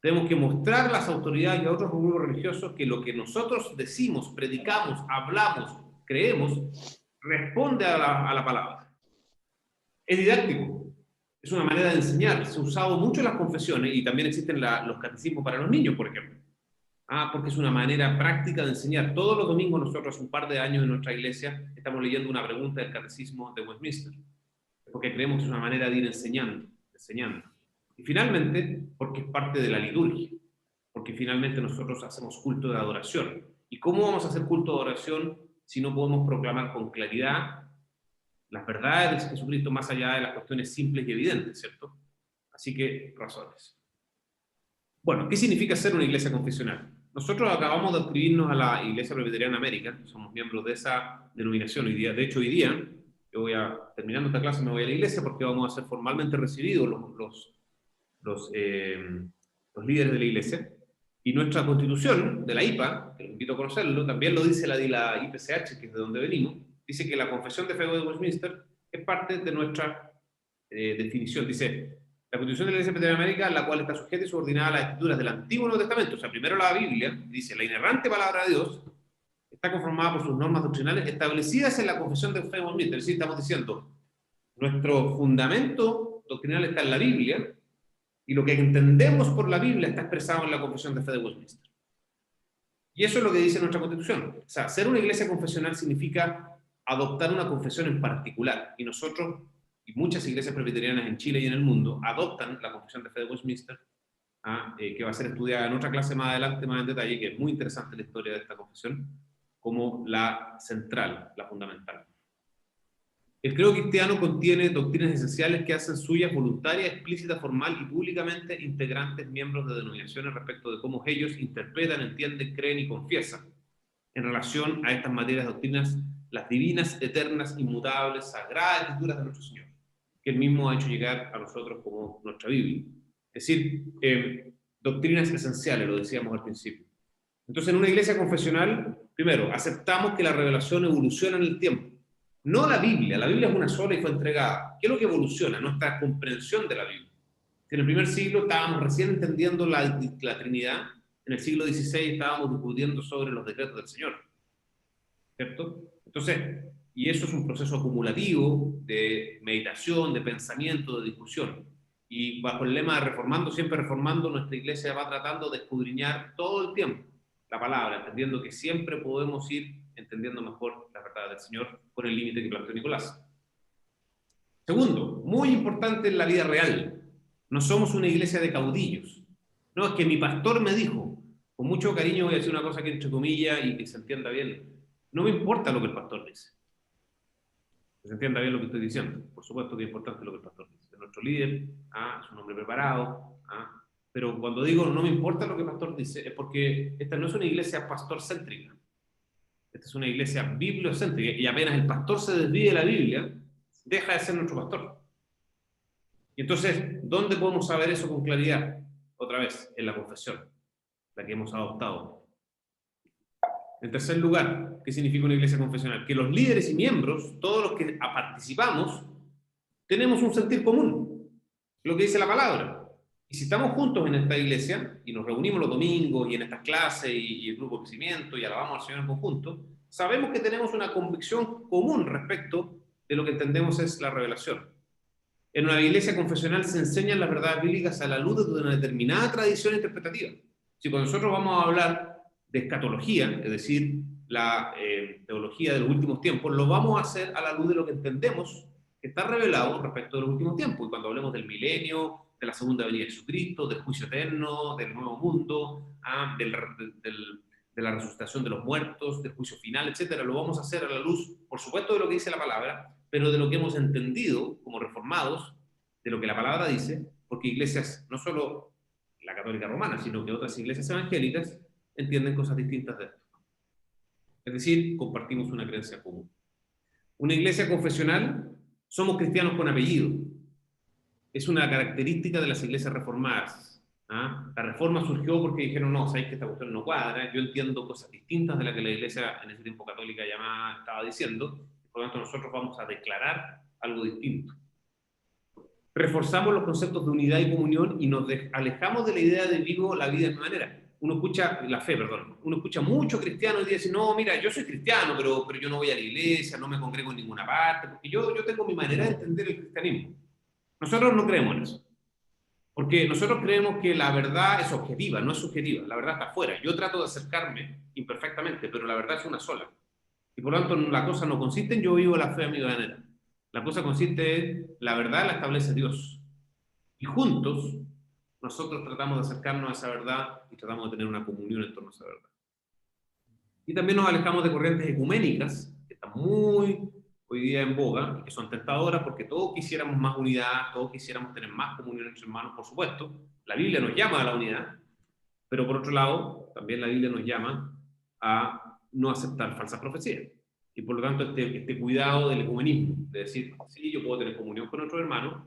Tenemos que mostrar a las autoridades y a otros grupos religiosos que lo que nosotros decimos, predicamos, hablamos, creemos, responde a la palabra. Es didáctico. Es una manera de enseñar. Se ha usado mucho en las confesiones y también existen los catecismos para los niños, por ejemplo. Porque es una manera práctica de enseñar. Todos los domingos nosotros, un par de años en nuestra iglesia, estamos leyendo una pregunta del catecismo de Westminster, porque creemos que es una manera de ir enseñando. Y finalmente, porque es parte de la liturgia, porque finalmente nosotros hacemos culto de adoración. ¿Y cómo vamos a hacer culto de adoración si no podemos proclamar con claridad las verdades de Jesucristo más allá de las cuestiones simples y evidentes, ¿cierto? Así que, razones. Bueno, ¿qué significa ser una iglesia confesional? Nosotros acabamos de adscribirnos a la Iglesia Presbiteriana América, somos miembros de esa denominación hoy día. De hecho, hoy día, terminando esta clase, me voy a la iglesia porque vamos a ser formalmente recibidos los líderes de la iglesia. Y nuestra constitución de la IPA, que los invito a conocerlo, también lo dice la IPCH, que es de donde venimos, dice que la confesión de fe de Westminster es parte de nuestra definición. Dice, la Constitución de la Iglesia Presbiteriana de América, la cual está sujeta y subordinada a las escrituras del Antiguo y Nuevo Testamento, o sea, primero la Biblia, dice, la inerrante palabra de Dios está conformada por sus normas doctrinales establecidas en la confesión de fe de Westminster. Es decir, estamos diciendo, nuestro fundamento doctrinal está en la Biblia, y lo que entendemos por la Biblia está expresado en la confesión de fe de Westminster. Y eso es lo que dice nuestra Constitución. O sea, ser una iglesia confesional significa adoptar una confesión en particular, y nosotros y muchas iglesias presbiterianas en Chile y en el mundo adoptan la confesión de fe de Westminster, que va a ser estudiada en otra clase más adelante, más en detalle, que es muy interesante la historia de esta confesión, como la central, la fundamental. El credo cristiano contiene doctrinas esenciales que hacen suyas voluntarias, explícita, formal y públicamente integrantes miembros de denominaciones respecto de cómo ellos interpretan, entienden, creen y confiesan en relación a estas materias doctrinas, las divinas, eternas, inmutables, sagradas escrituras de nuestro Señor, que Él mismo ha hecho llegar a nosotros como nuestra Biblia. Es decir, doctrinas esenciales, lo decíamos al principio. Entonces, en una iglesia confesional, primero, aceptamos que la revelación evoluciona en el tiempo. No la Biblia es una sola y fue entregada. ¿Qué es lo que evoluciona? Nuestra comprensión de la Biblia. En el primer siglo estábamos recién entendiendo la Trinidad, en el siglo XVI estábamos discutiendo sobre los decretos del Señor, ¿cierto? Entonces, y eso es un proceso acumulativo de meditación, de pensamiento, de discusión. Y bajo el lema de reformando, siempre reformando, nuestra iglesia va tratando de escudriñar todo el tiempo la palabra, entendiendo que siempre podemos ir entendiendo mejor la verdad del Señor con el límite que planteó Nicolás. Segundo, muy importante en la vida real, no somos una iglesia de caudillos. No, es que mi pastor me dijo, con mucho cariño voy a decir una cosa que entre comillas y que se entienda bien. No me importa lo que el pastor dice. Que se entienda bien lo que estoy diciendo. Por supuesto que es importante lo que el pastor dice. Es nuestro líder, es un hombre preparado, pero cuando digo no me importa lo que el pastor dice, es porque esta no es una iglesia pastor-céntrica. Esta es una iglesia bibliocéntrica, y apenas el pastor se desvíe de la Biblia, deja de ser nuestro pastor. Y entonces, ¿dónde podemos saber eso con claridad? Otra vez, en la confesión, la que hemos adoptado. En tercer lugar, ¿qué significa una iglesia confesional? Que los líderes y miembros, todos los que participamos, tenemos un sentir común, lo que dice la palabra. Y si estamos juntos en esta iglesia, y nos reunimos los domingos, y en estas clases, y el grupo de crecimiento, y alabamos al Señor en conjunto, sabemos que tenemos una convicción común respecto de lo que entendemos es la revelación. En una iglesia confesional se enseñan las verdades bíblicas a la luz de una determinada tradición interpretativa. Si cuando nosotros vamos a hablar de escatología, es decir, la teología de los últimos tiempos, lo vamos a hacer a la luz de lo que entendemos que está revelado respecto de los últimos tiempos. Y cuando hablemos del milenio, de la segunda venida de Jesucristo, del juicio eterno, del nuevo mundo, de la resucitación de los muertos, del juicio final, etcétera, lo vamos a hacer a la luz, por supuesto, de lo que dice la palabra, pero de lo que hemos entendido como reformados, de lo que la palabra dice, porque iglesias, no solo la católica romana, sino que otras iglesias evangélicas, entienden cosas distintas de esto. Es decir, compartimos una creencia común. Una iglesia confesional, somos cristianos con apellido. Es una característica de las iglesias reformadas. La reforma surgió porque dijeron, no, sabéis que esta cuestión no cuadra, yo entiendo cosas distintas de las que la iglesia en ese tiempo católica llamada estaba diciendo, por lo tanto nosotros vamos a declarar algo distinto. Reforzamos los conceptos de unidad y comunión y nos alejamos de la idea de vivo la vida de manera. Uno escucha mucho cristiano y dice, no, mira, yo soy cristiano, pero yo no voy a la iglesia, no me congrego en ninguna parte, porque yo tengo mi manera de entender el cristianismo. Nosotros no creemos en eso, porque nosotros creemos que la verdad es objetiva, no es subjetiva, la verdad está afuera. Yo trato de acercarme imperfectamente, pero la verdad es una sola. Y por lo tanto, la cosa no consiste en yo vivo la fe a mi manera. La cosa consiste en la verdad la establece Dios. Y juntos, nosotros tratamos de acercarnos a esa verdad y tratamos de tener una comunión en torno a esa verdad. Y también nos alejamos de corrientes ecuménicas, que están muy hoy día en boga, y que son tentadoras porque todos quisiéramos más unidad, todos quisiéramos tener más comunión entre hermanos, por supuesto. La Biblia nos llama a la unidad, pero por otro lado, también la Biblia nos llama a no aceptar falsas profecías. Y por lo tanto, este cuidado del ecumenismo, de decir, sí, yo puedo tener comunión con otros hermanos,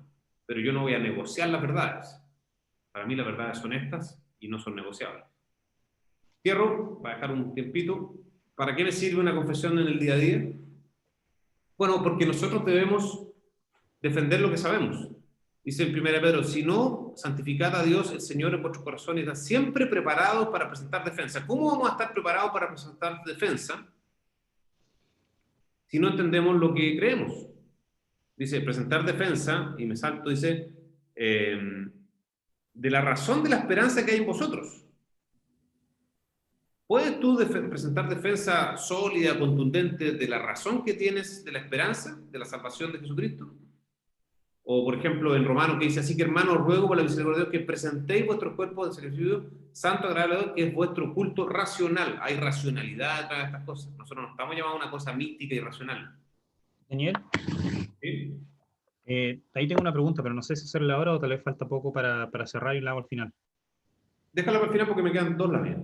pero yo no voy a negociar las verdades. Para mí las verdades son estas y no son negociables. Cierro, para dejar un tiempito. ¿Para qué me sirve una confesión en el día a día? Bueno, porque nosotros debemos defender lo que sabemos. Dice en 1 Pedro, si no, santificad a Dios, el Señor, en vuestros corazones, está siempre preparados para presentar defensa. ¿Cómo vamos a estar preparados para presentar defensa si no entendemos lo que creemos? Dice, presentar defensa, y me salto, dice, de la razón de la esperanza que hay en vosotros. ¿Puedes tú presentar defensa sólida, contundente, de la razón que tienes de la esperanza, de la salvación de Jesucristo? O, por ejemplo, en Romanos que dice, así que hermanos, ruego por la misericordia de Dios que presentéis vuestros cuerpos de sacrificio santo, agradable a Dios, que es vuestro culto racional. Hay racionalidad detrás de estas cosas. Nosotros no estamos llamados a una cosa mística y racional. Daniel, ¿Sí? ahí tengo una pregunta, pero no sé si hacerla ahora o tal vez falta poco para cerrar y la hago al final. Déjala para el final porque me quedan dos las mías.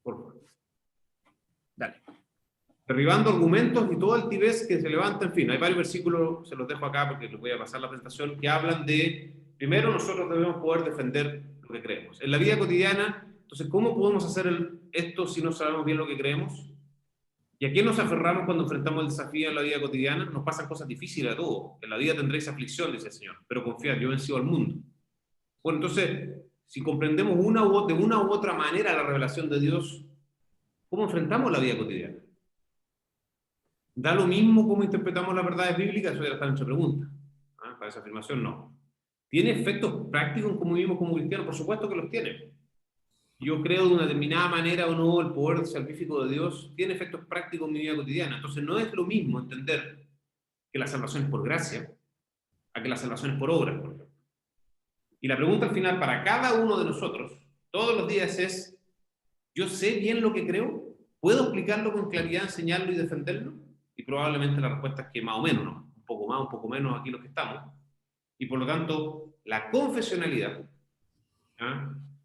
Por favor. Dale. Derribando argumentos y todo altivez que se levanta, en fin, hay varios versículos, se los dejo acá porque les voy a pasar la presentación, que hablan de, primero nosotros debemos poder defender lo que creemos. En la vida cotidiana, entonces, ¿cómo podemos hacer esto si no sabemos bien lo que creemos? ¿Y a qué nos aferramos cuando enfrentamos el desafío en la vida cotidiana? Nos pasan cosas difíciles a todos. En la vida tendréis aflicción, dice el Señor, pero confiad, yo he vencido al mundo. Bueno, entonces, si comprendemos de una u otra manera la revelación de Dios, ¿cómo enfrentamos la vida cotidiana? ¿Da lo mismo cómo interpretamos las verdades bíblicas? Eso ya está en nuestra pregunta. Para esa afirmación, no. ¿Tiene efectos prácticos en cómo vivimos como cristianos? Por supuesto que los tiene. Yo creo de una determinada manera o no el poder salvífico de Dios tiene efectos prácticos en mi vida cotidiana. Entonces no es lo mismo entender que la salvación es por gracia a que la salvación es por obra, por ejemplo. Y la pregunta al final para cada uno de nosotros, todos los días es, ¿yo sé bien lo que creo? ¿Puedo explicarlo con claridad, enseñarlo y defenderlo? Y probablemente la respuesta es que más o menos, ¿no? Un poco más, un poco menos aquí los que estamos. Y por lo tanto, la confesionalidad,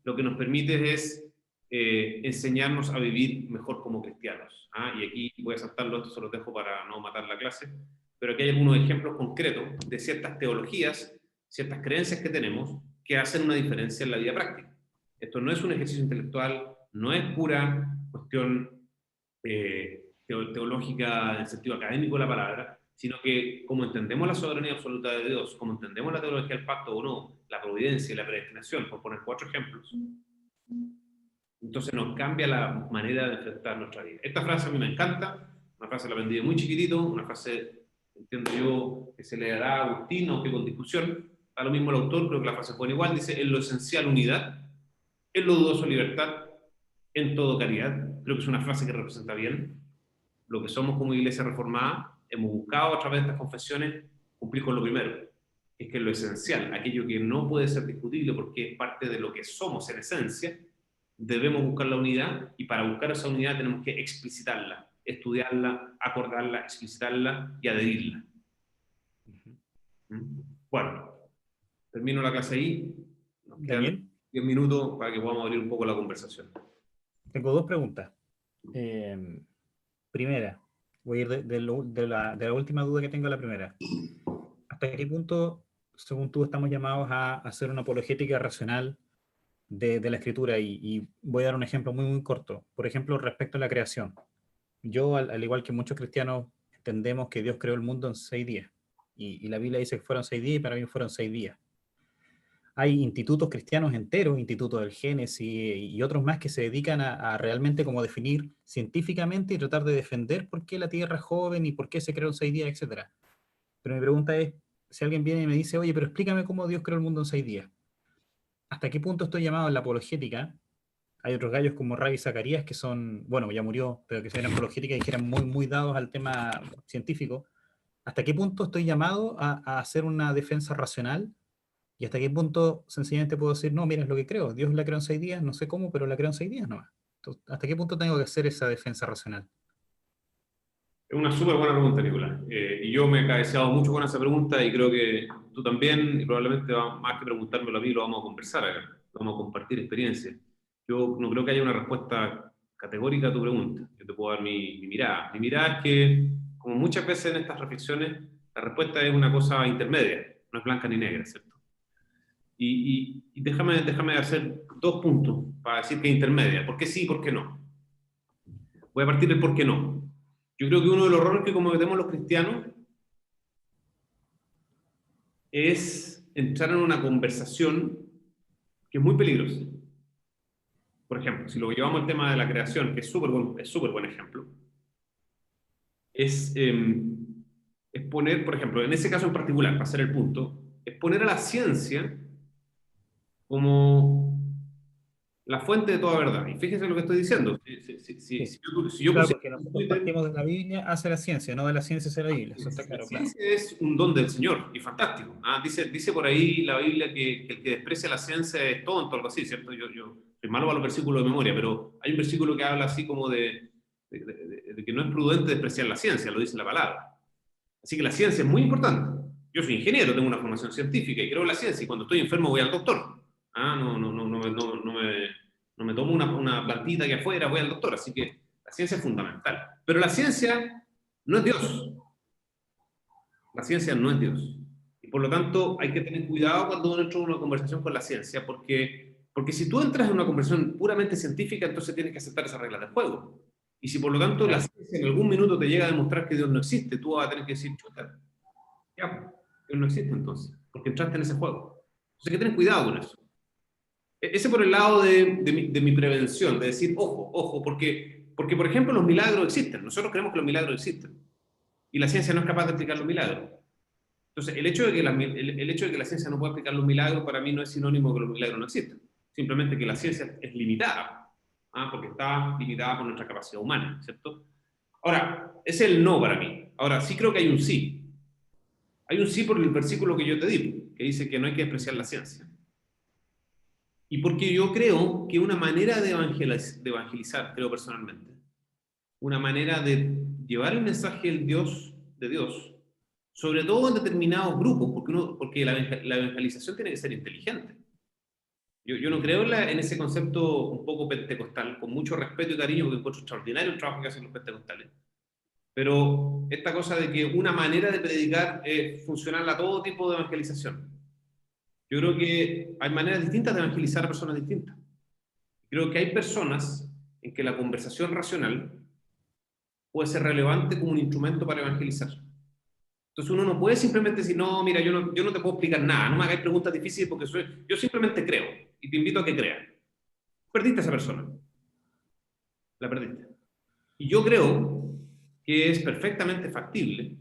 lo que nos permite es enseñarnos a vivir mejor como cristianos. Y aquí voy a saltarlo, esto se los dejo para no matar la clase, pero aquí hay algunos ejemplos concretos de ciertas teologías, ciertas creencias que tenemos que hacen una diferencia en la vida práctica. Esto no es un ejercicio intelectual, no es pura cuestión teológica en el sentido académico de la palabra, sino que como entendemos la soberanía absoluta de Dios, como entendemos la teología del pacto o no, la providencia y la predestinación, por poner 4 ejemplos, entonces nos cambia la manera de enfrentar nuestra vida. Esta frase a mí me encanta, una frase la aprendí de muy chiquitito, una frase, entiendo yo, que se le dará a Agustín, aunque con discusión, a lo mismo el autor, creo que la frase fue igual, dice, en lo esencial unidad, en lo dudoso libertad, en todo caridad. Creo que es una frase que representa bien lo que somos como iglesia reformada. Hemos buscado a través de estas confesiones cumplir con lo primero, es que lo esencial, aquello que no puede ser discutible porque es parte de lo que somos en esencia, debemos buscar la unidad, y para buscar esa unidad tenemos que explicitarla, estudiarla, acordarla, explicitarla y adherirla. Bueno, termino la clase ahí. Nos quedan 10 minutos para que podamos abrir un poco la conversación. Tengo 2 preguntas. Primera, voy a ir de la última duda que tengo a la primera. ¿Hasta qué punto, según tú, estamos llamados a hacer una apologética racional de la escritura? Y voy a dar un ejemplo muy, muy corto. Por ejemplo, respecto a la creación. Yo, al igual que muchos cristianos, entendemos que Dios creó el mundo en 6 días. Y la Biblia dice que fueron 6 días y para mí fueron 6 días. Hay institutos cristianos enteros, Instituto del Génesis y otros más que se dedican a realmente como definir científicamente y tratar de defender por qué la Tierra es joven y por qué se creó en 6 días, etc. Pero mi pregunta es, si alguien viene y me dice, oye, pero explícame cómo Dios creó el mundo en 6 días. ¿Hasta qué punto estoy llamado en la apologética? Hay otros gallos como Ravi Zacarías que son, bueno, ya murió, pero que son apologética y que eran muy, muy dados al tema científico. ¿Hasta qué punto estoy llamado a hacer una defensa racional? ¿Y hasta qué punto sencillamente puedo decir, no, mira, es lo que creo, Dios la creó en 6 días, no sé cómo, pero la creó en 6 días nomás? Entonces, ¿hasta qué punto tengo que hacer esa defensa racional? Es una súper buena pregunta, Nicolás. Y yo me he cabeceado mucho con esa pregunta y creo que tú también, y probablemente más que preguntármelo a mí, lo vamos a conversar acá, vamos a compartir experiencias. Yo no creo que haya una respuesta categórica a tu pregunta. Yo te puedo dar mi mirada. Mi mirada es que, como muchas veces en estas reflexiones, la respuesta es una cosa intermedia, no es blanca ni negra, ¿cierto? Y déjame hacer 2 puntos para decir que es intermedia. ¿Por qué sí y por qué no? Voy a partir del por qué no. Yo creo que uno de los errores que cometemos los cristianos es entrar en una conversación que es muy peligrosa. Por ejemplo, si lo llevamos al tema de la creación, que es súper buen ejemplo, es poner, por ejemplo, en ese caso en particular, para hacer el punto, es poner a la ciencia como la fuente de toda verdad. Y fíjense lo que estoy diciendo. Si yo claro, porque nosotros partimos de la Biblia hacia la ciencia, no de la ciencia hacia la Biblia. Eso está claro. La ciencia es un don del Señor y fantástico. Dice por ahí la Biblia que el que desprecia la ciencia es tonto, algo así, ¿cierto? Yo soy malo para los versículos de memoria, pero hay un versículo que habla así como de de que no es prudente despreciar la ciencia, lo dice la palabra. Así que la ciencia es muy importante. Yo soy ingeniero, tengo una formación científica y creo en la ciencia, y cuando estoy enfermo voy al doctor. No me tomo una plantita aquí afuera, voy al doctor. Así que la ciencia es fundamental. Pero la ciencia no es Dios. La ciencia no es Dios. Y por lo tanto hay que tener cuidado cuando uno entra en una conversación con la ciencia, porque si tú entras en una conversación puramente científica, entonces tienes que aceptar esas reglas del juego. Y si por lo tanto la ciencia en algún minuto te llega a demostrar que Dios no existe, tú vas a tener que decir, chuta, ya, Dios no existe entonces, porque entraste en ese juego. Entonces hay que tener cuidado con eso. Ese por el lado de mi prevención, de decir, ojo, porque por ejemplo los milagros existen. Nosotros creemos que los milagros existen. Y la ciencia no es capaz de explicar los milagros. Entonces, el hecho de que la ciencia no pueda explicar los milagros, para mí no es sinónimo de que los milagros no existen. Simplemente que la ciencia es limitada, porque está limitada por nuestra capacidad humana, ¿cierto? Ahora, ese es el no para mí. Ahora, sí creo que hay un sí. Hay un sí por el versículo que yo te di, que dice que no hay que despreciar la ciencia. Y porque yo creo que una manera de evangelizar, creo personalmente, una manera de llevar el mensaje de Dios, sobre todo en determinados grupos, porque la evangelización tiene que ser inteligente. Yo no creo en ese concepto un poco pentecostal, con mucho respeto y cariño, porque encuentro extraordinario el trabajo que hacen los pentecostales. Pero esta cosa de que una manera de predicar es funcional a todo tipo de evangelización. Yo creo que hay maneras distintas de evangelizar a personas distintas. Creo que hay personas en que la conversación racional puede ser relevante como un instrumento para evangelizar. Entonces uno no puede simplemente decir, no, mira, yo no te puedo explicar nada, no me hagáis preguntas difíciles porque yo simplemente creo y te invito a que creas. Perdiste a esa persona. La perdiste. Y yo creo que es perfectamente factible,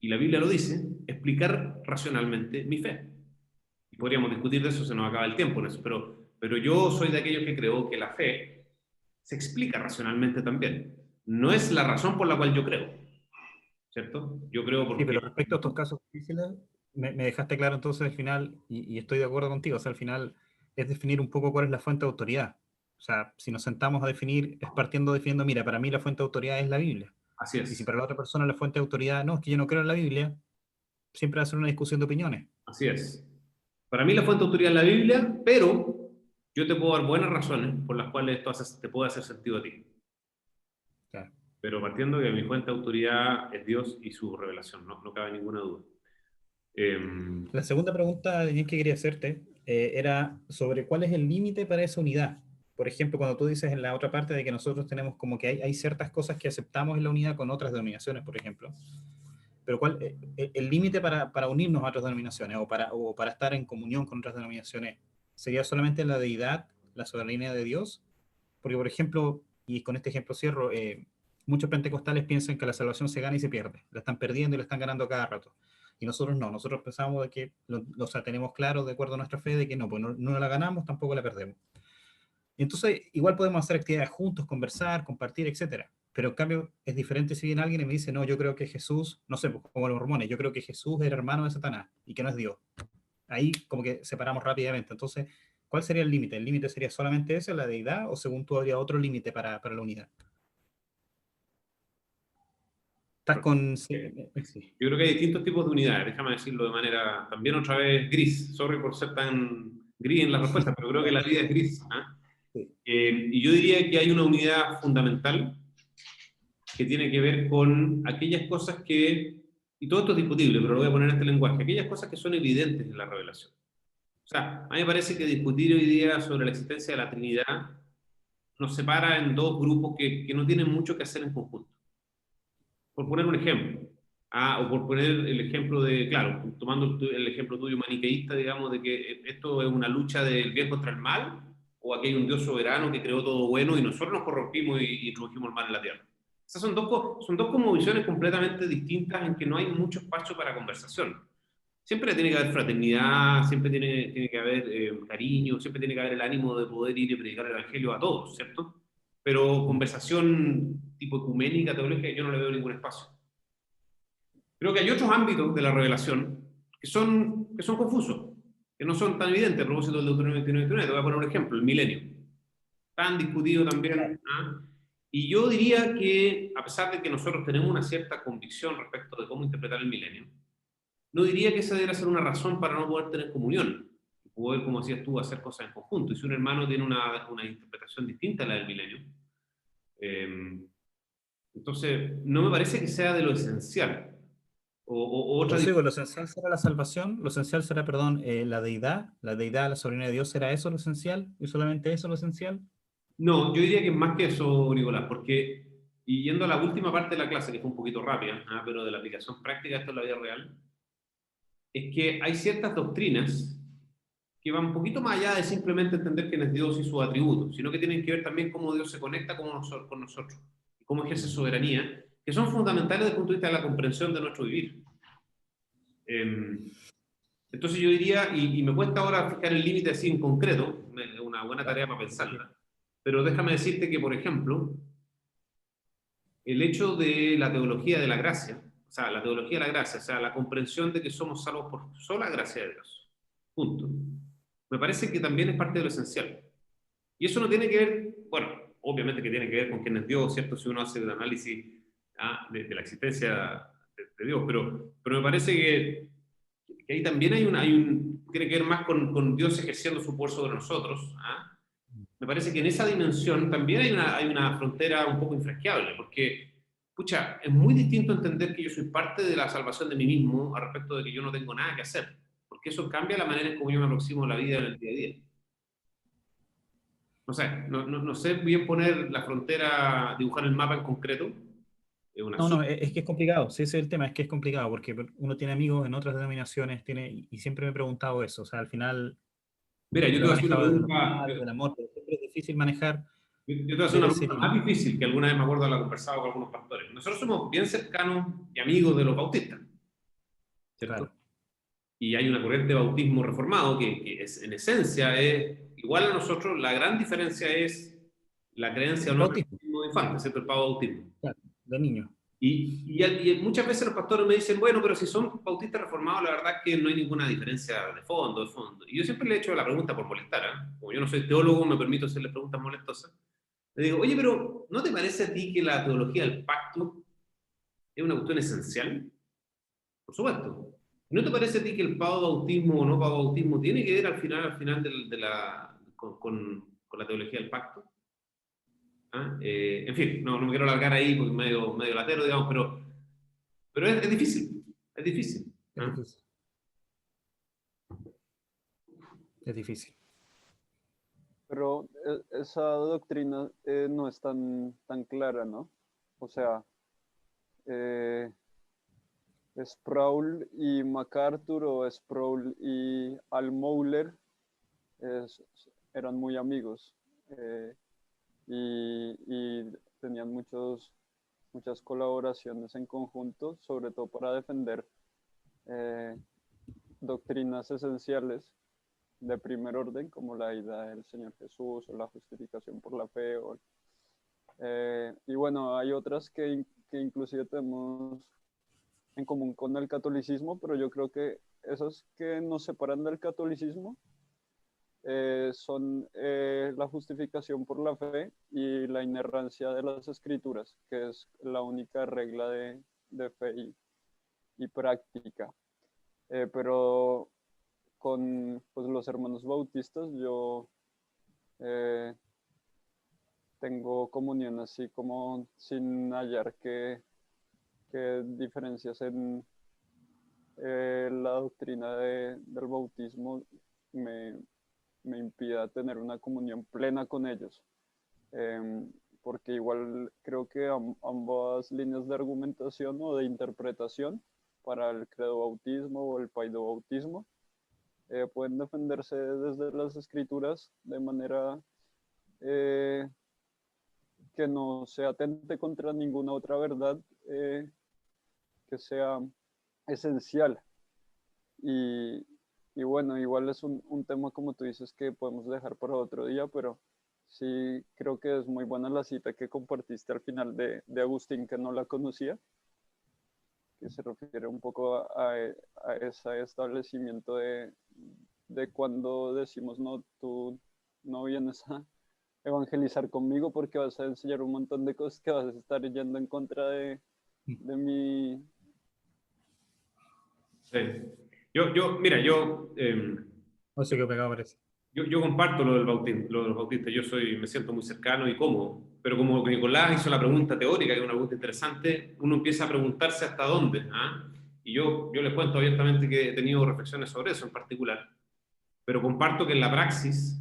y la Biblia lo dice, explicar racionalmente mi fe. Y podríamos discutir de eso, se nos acaba el tiempo en eso, pero yo soy de aquellos que creo que la fe se explica racionalmente también. No es la razón por la cual yo creo, ¿cierto? Yo creo porque... Sí, pero respecto a estos casos difíciles, me dejaste claro entonces al final, y estoy de acuerdo contigo, o sea, al final es definir un poco cuál es la fuente de autoridad. O sea, si nos sentamos a definir, es partiendo definiendo, mira, para mí la fuente de autoridad es la Biblia. Así es. Y si para la otra persona la fuente de autoridad, no, es que yo no creo en la Biblia, siempre va a ser una discusión de opiniones. Así es. Para mí la fuente de autoridad es la Biblia, pero yo te puedo dar buenas razones por las cuales esto te puede hacer sentido a ti. Claro. Pero partiendo de que mi fuente de autoridad es Dios y su revelación, no cabe ninguna duda. La segunda pregunta que quería hacerte era sobre cuál es el límite para esa unidad. Por ejemplo, cuando tú dices en la otra parte de que nosotros tenemos como que hay ciertas cosas que aceptamos en la unidad con otras denominaciones, por ejemplo. Pero ¿cuál el límite para unirnos a otras denominaciones o para estar en comunión con otras denominaciones? ¿Sería solamente la deidad, la soberanía de Dios? Porque, por ejemplo, y con este ejemplo cierro, muchos pentecostales piensan que la salvación se gana y se pierde. La están perdiendo y la están ganando cada rato. Y nosotros no, nosotros pensamos de que, o sea, tenemos claro, de acuerdo a nuestra fe, de que no, pues no la ganamos, tampoco la perdemos. Y entonces, igual podemos hacer actividades juntos, conversar, compartir, etcétera. Pero en cambio, es diferente si viene alguien y me dice, no, yo creo que Jesús, no sé, como los mormones, yo creo que Jesús era hermano de Satanás y que no es Dios. Ahí como que separamos rápidamente. Entonces, ¿cuál sería el límite? ¿El límite sería solamente ese, la deidad, o según tú habría otro límite para la unidad? ¿Estás con...? Sí. Yo creo que hay distintos tipos de unidades, déjame decirlo de manera también otra vez gris. Sorry por ser tan gris en la respuesta, pero creo que la vida es gris. Sí. Y yo diría que hay una unidad fundamental que tiene que ver con aquellas cosas que, y todo esto es discutible, pero lo voy a poner en este lenguaje, aquellas cosas que son evidentes en la revelación. O sea, a mí me parece que discutir hoy día sobre la existencia de la Trinidad nos separa en dos grupos que no tienen mucho que hacer en conjunto. Por poner un ejemplo, o por poner el ejemplo de, claro, tomando el ejemplo tuyo maniqueísta, digamos, de que esto es una lucha del bien contra el mal, o aquí hay un Dios soberano que creó todo bueno y nosotros nos corrompimos y introdujimos el mal en la tierra. Esas son dos como visiones completamente distintas en que no hay mucho espacio para conversación. Siempre tiene que haber fraternidad, siempre tiene que haber cariño, siempre tiene que haber el ánimo de poder ir y predicar el evangelio a todos, ¿cierto? Pero conversación tipo ecuménica, teológica, yo no le veo ningún espacio. Creo que hay otros ámbitos de la revelación que son confusos, que no son tan evidentes. A propósito del Deuteronomio 29, te voy a poner un ejemplo, el milenio. Tan discutido también. Y yo diría que, a pesar de que nosotros tenemos una cierta convicción respecto de cómo interpretar el milenio, no diría que esa debería ser una razón para no poder tener comunión, poder, como decías tú, hacer cosas en conjunto. Y si un hermano tiene una interpretación distinta a la del milenio, entonces no me parece que sea de lo esencial. O otra. Pero sí, pues, lo esencial será la salvación, lo esencial será, perdón, la deidad, la soberanía de Dios, ¿será eso lo esencial? ¿Y solamente eso lo esencial? No, yo diría que es más que eso, Nicolás, porque, y yendo a la última parte de la clase, que fue un poquito rápida, pero de la aplicación práctica de esto en la vida real, es que hay ciertas doctrinas que van un poquito más allá de simplemente entender quién es Dios y sus atributos, sino que tienen que ver también cómo Dios se conecta con nosotros, y cómo ejerce soberanía, que son fundamentales desde el punto de vista de la comprensión de nuestro vivir. Entonces yo diría, y me cuesta ahora fijar el límite así en concreto, es una buena tarea para pensarla, pero déjame decirte que, por ejemplo, el hecho de la teología de la gracia, o sea, la teología de la gracia, o sea, la comprensión de que somos salvos por sola gracia de Dios, punto, me parece que también es parte de lo esencial. Y eso no tiene que ver, bueno, obviamente que tiene que ver con quién es Dios, ¿cierto? Si uno hace el análisis de la existencia de Dios, pero me parece que ahí también tiene que ver más con Dios ejerciendo su poder sobre nosotros. Me parece que en esa dimensión también hay una frontera un poco infranqueable, porque, pucha, es muy distinto entender que yo soy parte de la salvación de mí mismo al respecto de que yo no tengo nada que hacer, porque eso cambia la manera en cómo yo me aproximo a la vida en el día a día. No sé, no sé bien poner la frontera, dibujar el mapa en concreto. Es una No, no, super. es que es complicado, sí, ese es el tema, es que es complicado, porque uno tiene amigos en otras denominaciones, y siempre me he preguntado eso, o sea, al final Mira, yo te lo he voy a hacer una manejado desde los pregunta. padres, del amor, pero siempre es difícil manejar, Yo te voy a hacer ver una ese pregunta más límite. difícil que alguna vez me acuerdo de haberla conversado con algunos pastores. Nosotros somos bien cercanos y amigos de los bautistas, ¿cierto? Claro. Y hay una corriente de bautismo reformado que es, en esencia es igual a nosotros. La gran diferencia es la creencia o El no en el bautismo, bautismo de infantes, ¿cierto? El pavo bautismo. claro, de niño. Y muchas veces los pastores me dicen, bueno, pero si son bautistas reformados, la verdad es que no hay ninguna diferencia de fondo. Y yo siempre le he hecho la pregunta por molestar, Como yo no soy teólogo, me permito hacerle preguntas molestosas. Le digo, oye, pero ¿no te parece a ti que la teología del pacto es una cuestión esencial? Por supuesto. ¿No te parece a ti que el bautismo o no bautismo tiene que ver al final con la teología del pacto? En fin, no me quiero alargar ahí porque es medio latero, digamos, pero es difícil, es difícil. Es difícil, es difícil. Pero esa doctrina no es tan clara, ¿no? O sea, eh, Sproul y MacArthur o Sproul y Almouler es- eran muy amigos y tenían muchas colaboraciones en conjunto, sobre todo para defender eh, doctrinas esenciales de primer orden, como la idea del Señor Jesús o la justificación por la fe. Y bueno, hay otras que inclusive tenemos en común con el catolicismo, pero yo creo que esas que nos separan del catolicismo son la justificación por la fe y la inerrancia de las escrituras, que es la única regla de fe y práctica. Pero con pues, los hermanos bautistas yo eh, tengo comunión así como sin hallar que diferencias en la doctrina del bautismo me, me impida tener una comunión plena con ellos. Eh, Porque igual creo que ambas líneas de argumentación o de interpretación para el credo bautismo o el paido bautismo pueden defenderse desde las escrituras de manera eh, que no se atente contra ninguna otra verdad que sea esencial. Y, y bueno, igual es un tema, como tú dices, que podemos dejar para otro día, pero sí creo que es muy buena la cita que compartiste al final de Agustín, que no la conocía, que se refiere un poco a ese establecimiento de cuando decimos, no, tú no vienes a evangelizar conmigo porque vas a enseñar un montón de cosas que vas a estar yendo en contra de mi... Sí. Mira, No sé qué pegado parece. yo comparto lo del bautismo, lo de los bautistas. Me siento muy cercano y cómodo. Pero como Nicolás hizo la pregunta teórica, que es una pregunta interesante, uno empieza a preguntarse hasta dónde. ¿Ah? Y yo les cuento abiertamente que he tenido reflexiones sobre eso en particular. Pero comparto que en la praxis,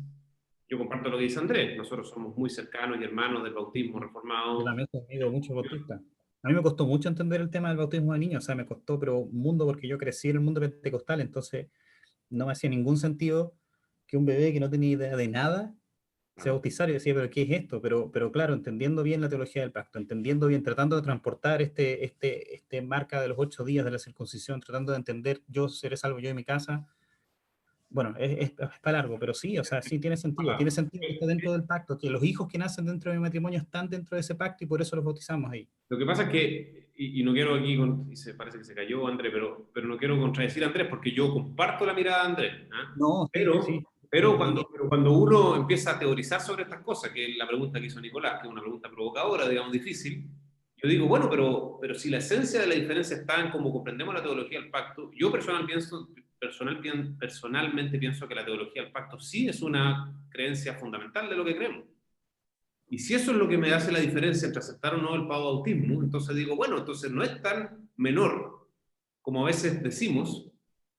yo comparto lo que dice Andrés. Nosotros somos muy cercanos y hermanos del bautismo Yo reformado. también he tenido muchos bautistas. A mí me costó mucho entender el tema del bautismo de niños, o sea, me costó, pero un mundo porque yo crecí en el mundo pentecostal, entonces no me hacía ningún sentido que un bebé que no tenía idea de nada se bautizara y decía, pero ¿qué es esto? Pero claro, entendiendo bien la teología del pacto, entendiendo bien, tratando de transportar este marca de los 8 días de la circuncisión, tratando de entender, yo seré salvo yo y mi casa. Bueno, es para largo, pero sí, o sea, sí tiene sentido que está dentro del pacto, que los hijos que nacen dentro de mi matrimonio están dentro de ese pacto y por eso los bautizamos ahí. Lo que pasa es que, y no quiero aquí, y se parece que se cayó Andrés, pero no quiero contradecir a Andrés porque yo comparto la mirada de Andrés. ¿Ah? No, sí, Pero, sí, pero pero cuando uno empieza a teorizar sobre estas cosas, que es la pregunta que hizo Nicolás, que es una pregunta provocadora, digamos, difícil, yo digo, bueno, pero si la esencia de la diferencia está en cómo comprendemos la teología del pacto, yo personalmente pienso que la teología del pacto sí es una creencia fundamental de lo que creemos. Y si eso es lo que me hace la diferencia entre aceptar o no el bautismo, entonces digo, bueno, entonces no es tan menor como a veces decimos,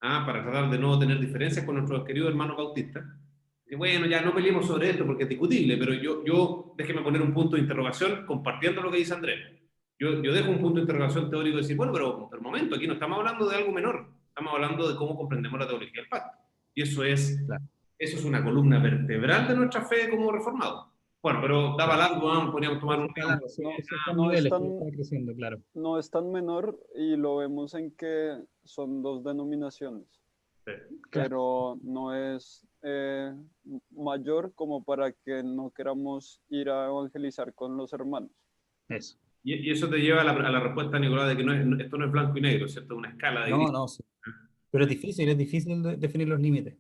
para tratar de no tener diferencias con nuestros queridos hermanos bautistas. Y bueno, ya no peleemos sobre esto porque es discutible, pero déjeme poner un punto de interrogación compartiendo lo que dice Andrés. Yo dejo un punto de interrogación teórico y decir, bueno, pero un momento, aquí no estamos hablando de algo menor, estamos hablando de cómo comprendemos la teología del pacto. Y claro, eso es una columna vertebral de nuestra fe como reformados. Bueno, pero daba claro. largo, ¿no? Podríamos tomar un Eso día. está largo, sí, No, esos son no es niveles que tan, está creciendo, claro. no es tan menor y lo vemos en que son dos denominaciones, Sí. Claro, pero no es mayor como para que no queramos ir a evangelizar con los hermanos. eso. Y eso te lleva a la respuesta, Nicolás, de que esto no es blanco y negro, ¿cierto? Es una escala de No, grises. no, sí. Pero es difícil definir los límites.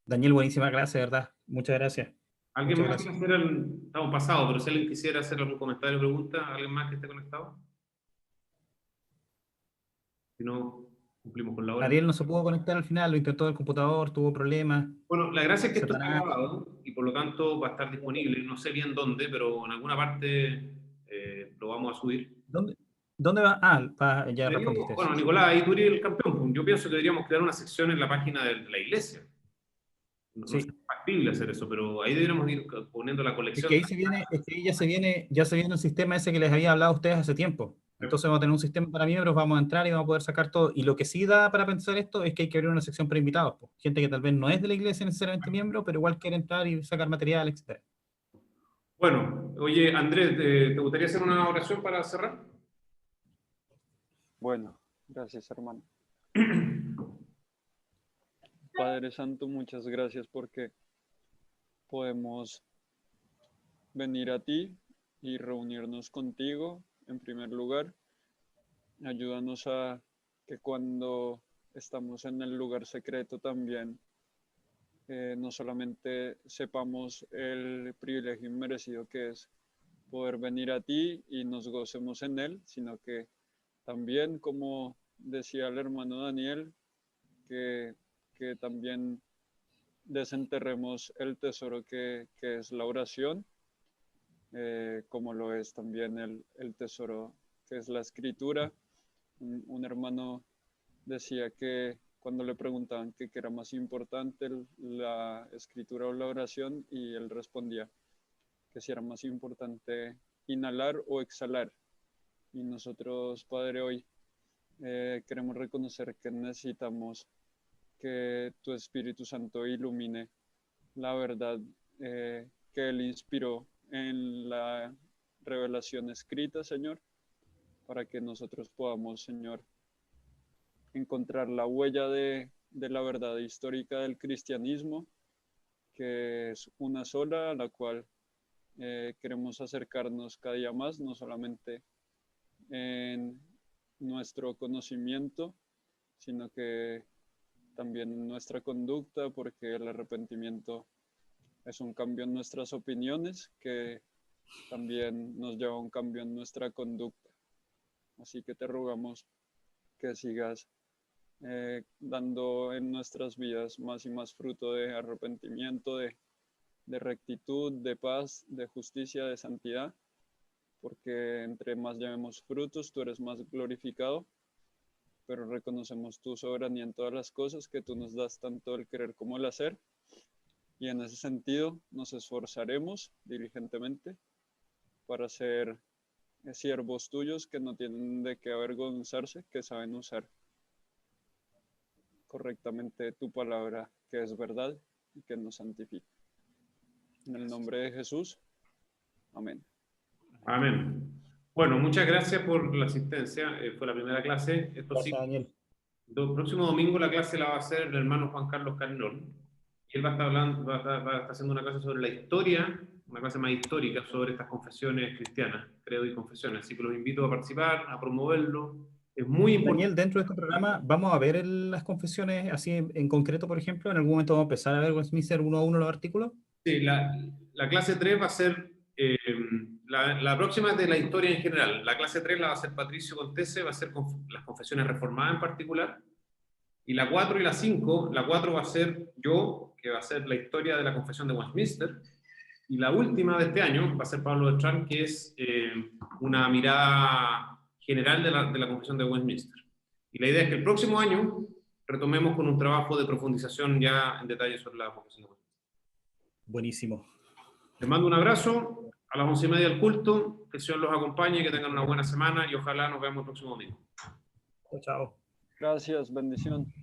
Daniel, buenísima clase, de verdad. Muchas gracias. ¿Alguien Muchas más quiere gracias. hacer estamos pasados, pero si alguien quisiera hacer algún comentario o pregunta, ¿alguien más que esté conectado? Si no, cumplimos con la hora. Ariel no se pudo conectar al final, lo intentó el computador, tuvo problemas. Bueno, la gracia es que esto está Satanás. grabado y por lo tanto va a estar disponible. No sé bien dónde, pero en alguna parte lo vamos a subir. ¿Dónde, dónde va? Ah, ya respondiste eso. Bueno, Nicolás, ahí tú eres el campeón. Yo pienso que deberíamos crear una sección en la página de la iglesia. No sé si Sí. es factible hacer eso, pero ahí deberíamos ir poniendo la Es colección. que ahí se viene, es que ahí ya se viene el sistema ese que les había hablado a ustedes hace tiempo. Entonces vamos a tener un sistema para miembros, vamos a entrar y vamos a poder sacar todo. Y lo que sí da para pensar esto es que hay que abrir una sección para invitados, po. Gente que tal vez no es de la iglesia necesariamente miembro, pero igual quiere entrar y sacar material, etc. Bueno, oye, Andrés, ¿te gustaría hacer una oración para cerrar? Bueno, gracias, hermano. Padre Santo, muchas gracias porque podemos venir a ti y reunirnos contigo en primer lugar. Ayúdanos a que cuando estamos en el lugar secreto también no solamente sepamos el privilegio inmerecido que es poder venir a ti y nos gocemos en él, sino que también, como decía el hermano Daniel, que, que también desenterremos el tesoro que es la oración, como lo es también el tesoro que es la escritura. Un hermano decía que cuando le preguntaban qué era más importante, la escritura o la oración, y él respondía que si era más importante inhalar o exhalar. Y nosotros, Padre, hoy queremos reconocer que necesitamos que tu Espíritu Santo ilumine la verdad que Él inspiró en la revelación escrita, Señor, para que nosotros podamos, Señor, encontrar la huella de la verdad histórica del cristianismo, que es una sola, a la cual queremos acercarnos cada día más, no solamente en nuestro conocimiento, sino que también en nuestra conducta, porque el arrepentimiento es un cambio en nuestras opiniones que también nos lleva a un cambio en nuestra conducta. Así que te rogamos que sigas dando en nuestras vidas más y más fruto de arrepentimiento, de rectitud, de paz, de justicia, de santidad, porque entre más llevemos frutos, tú eres más glorificado, pero reconocemos tu soberanía en todas las cosas, que tú nos das tanto el querer como el hacer, y en ese sentido nos esforzaremos diligentemente para ser siervos tuyos que no tienen de qué avergonzarse, que saben usar correctamente tu palabra, que es verdad y que nos santifica. En el nombre de Jesús. Amén. Amén. Bueno, muchas gracias por la asistencia. Fue la primera clase. Esto sí, Gracias, Daniel. el próximo domingo la clase la va a hacer el hermano Juan Carlos Carnón. Y él va a estar hablando, va a estar haciendo una clase sobre la historia, una clase más histórica sobre estas confesiones cristianas, credo y confesiones. Así que los invito a participar, a promoverlo. Es muy importante. Daniel, dentro de este programa vamos a ver las confesiones así en concreto, por ejemplo. En algún momento vamos a empezar a ver Westminster uno a uno los artículos. Sí, la clase 3 va a ser, la próxima es de la historia en general. La clase 3 la va a hacer Patricio Contese, va a ser las confesiones reformadas en particular. Y la 4 y la 5, la 4 va a ser yo, que va a ser la historia de la confesión de Westminster. Y la última de este año va a ser Pablo Bertrand, que es una mirada general de la confesión de Westminster. Y la idea es que el próximo año retomemos con un trabajo de profundización ya en detalle sobre la confesión de Westminster. Buenísimo. Les mando un abrazo. A las 11:30 del culto. Que el Señor los acompañe, que tengan una buena semana y ojalá nos veamos el próximo domingo. Chao. Gracias, bendición.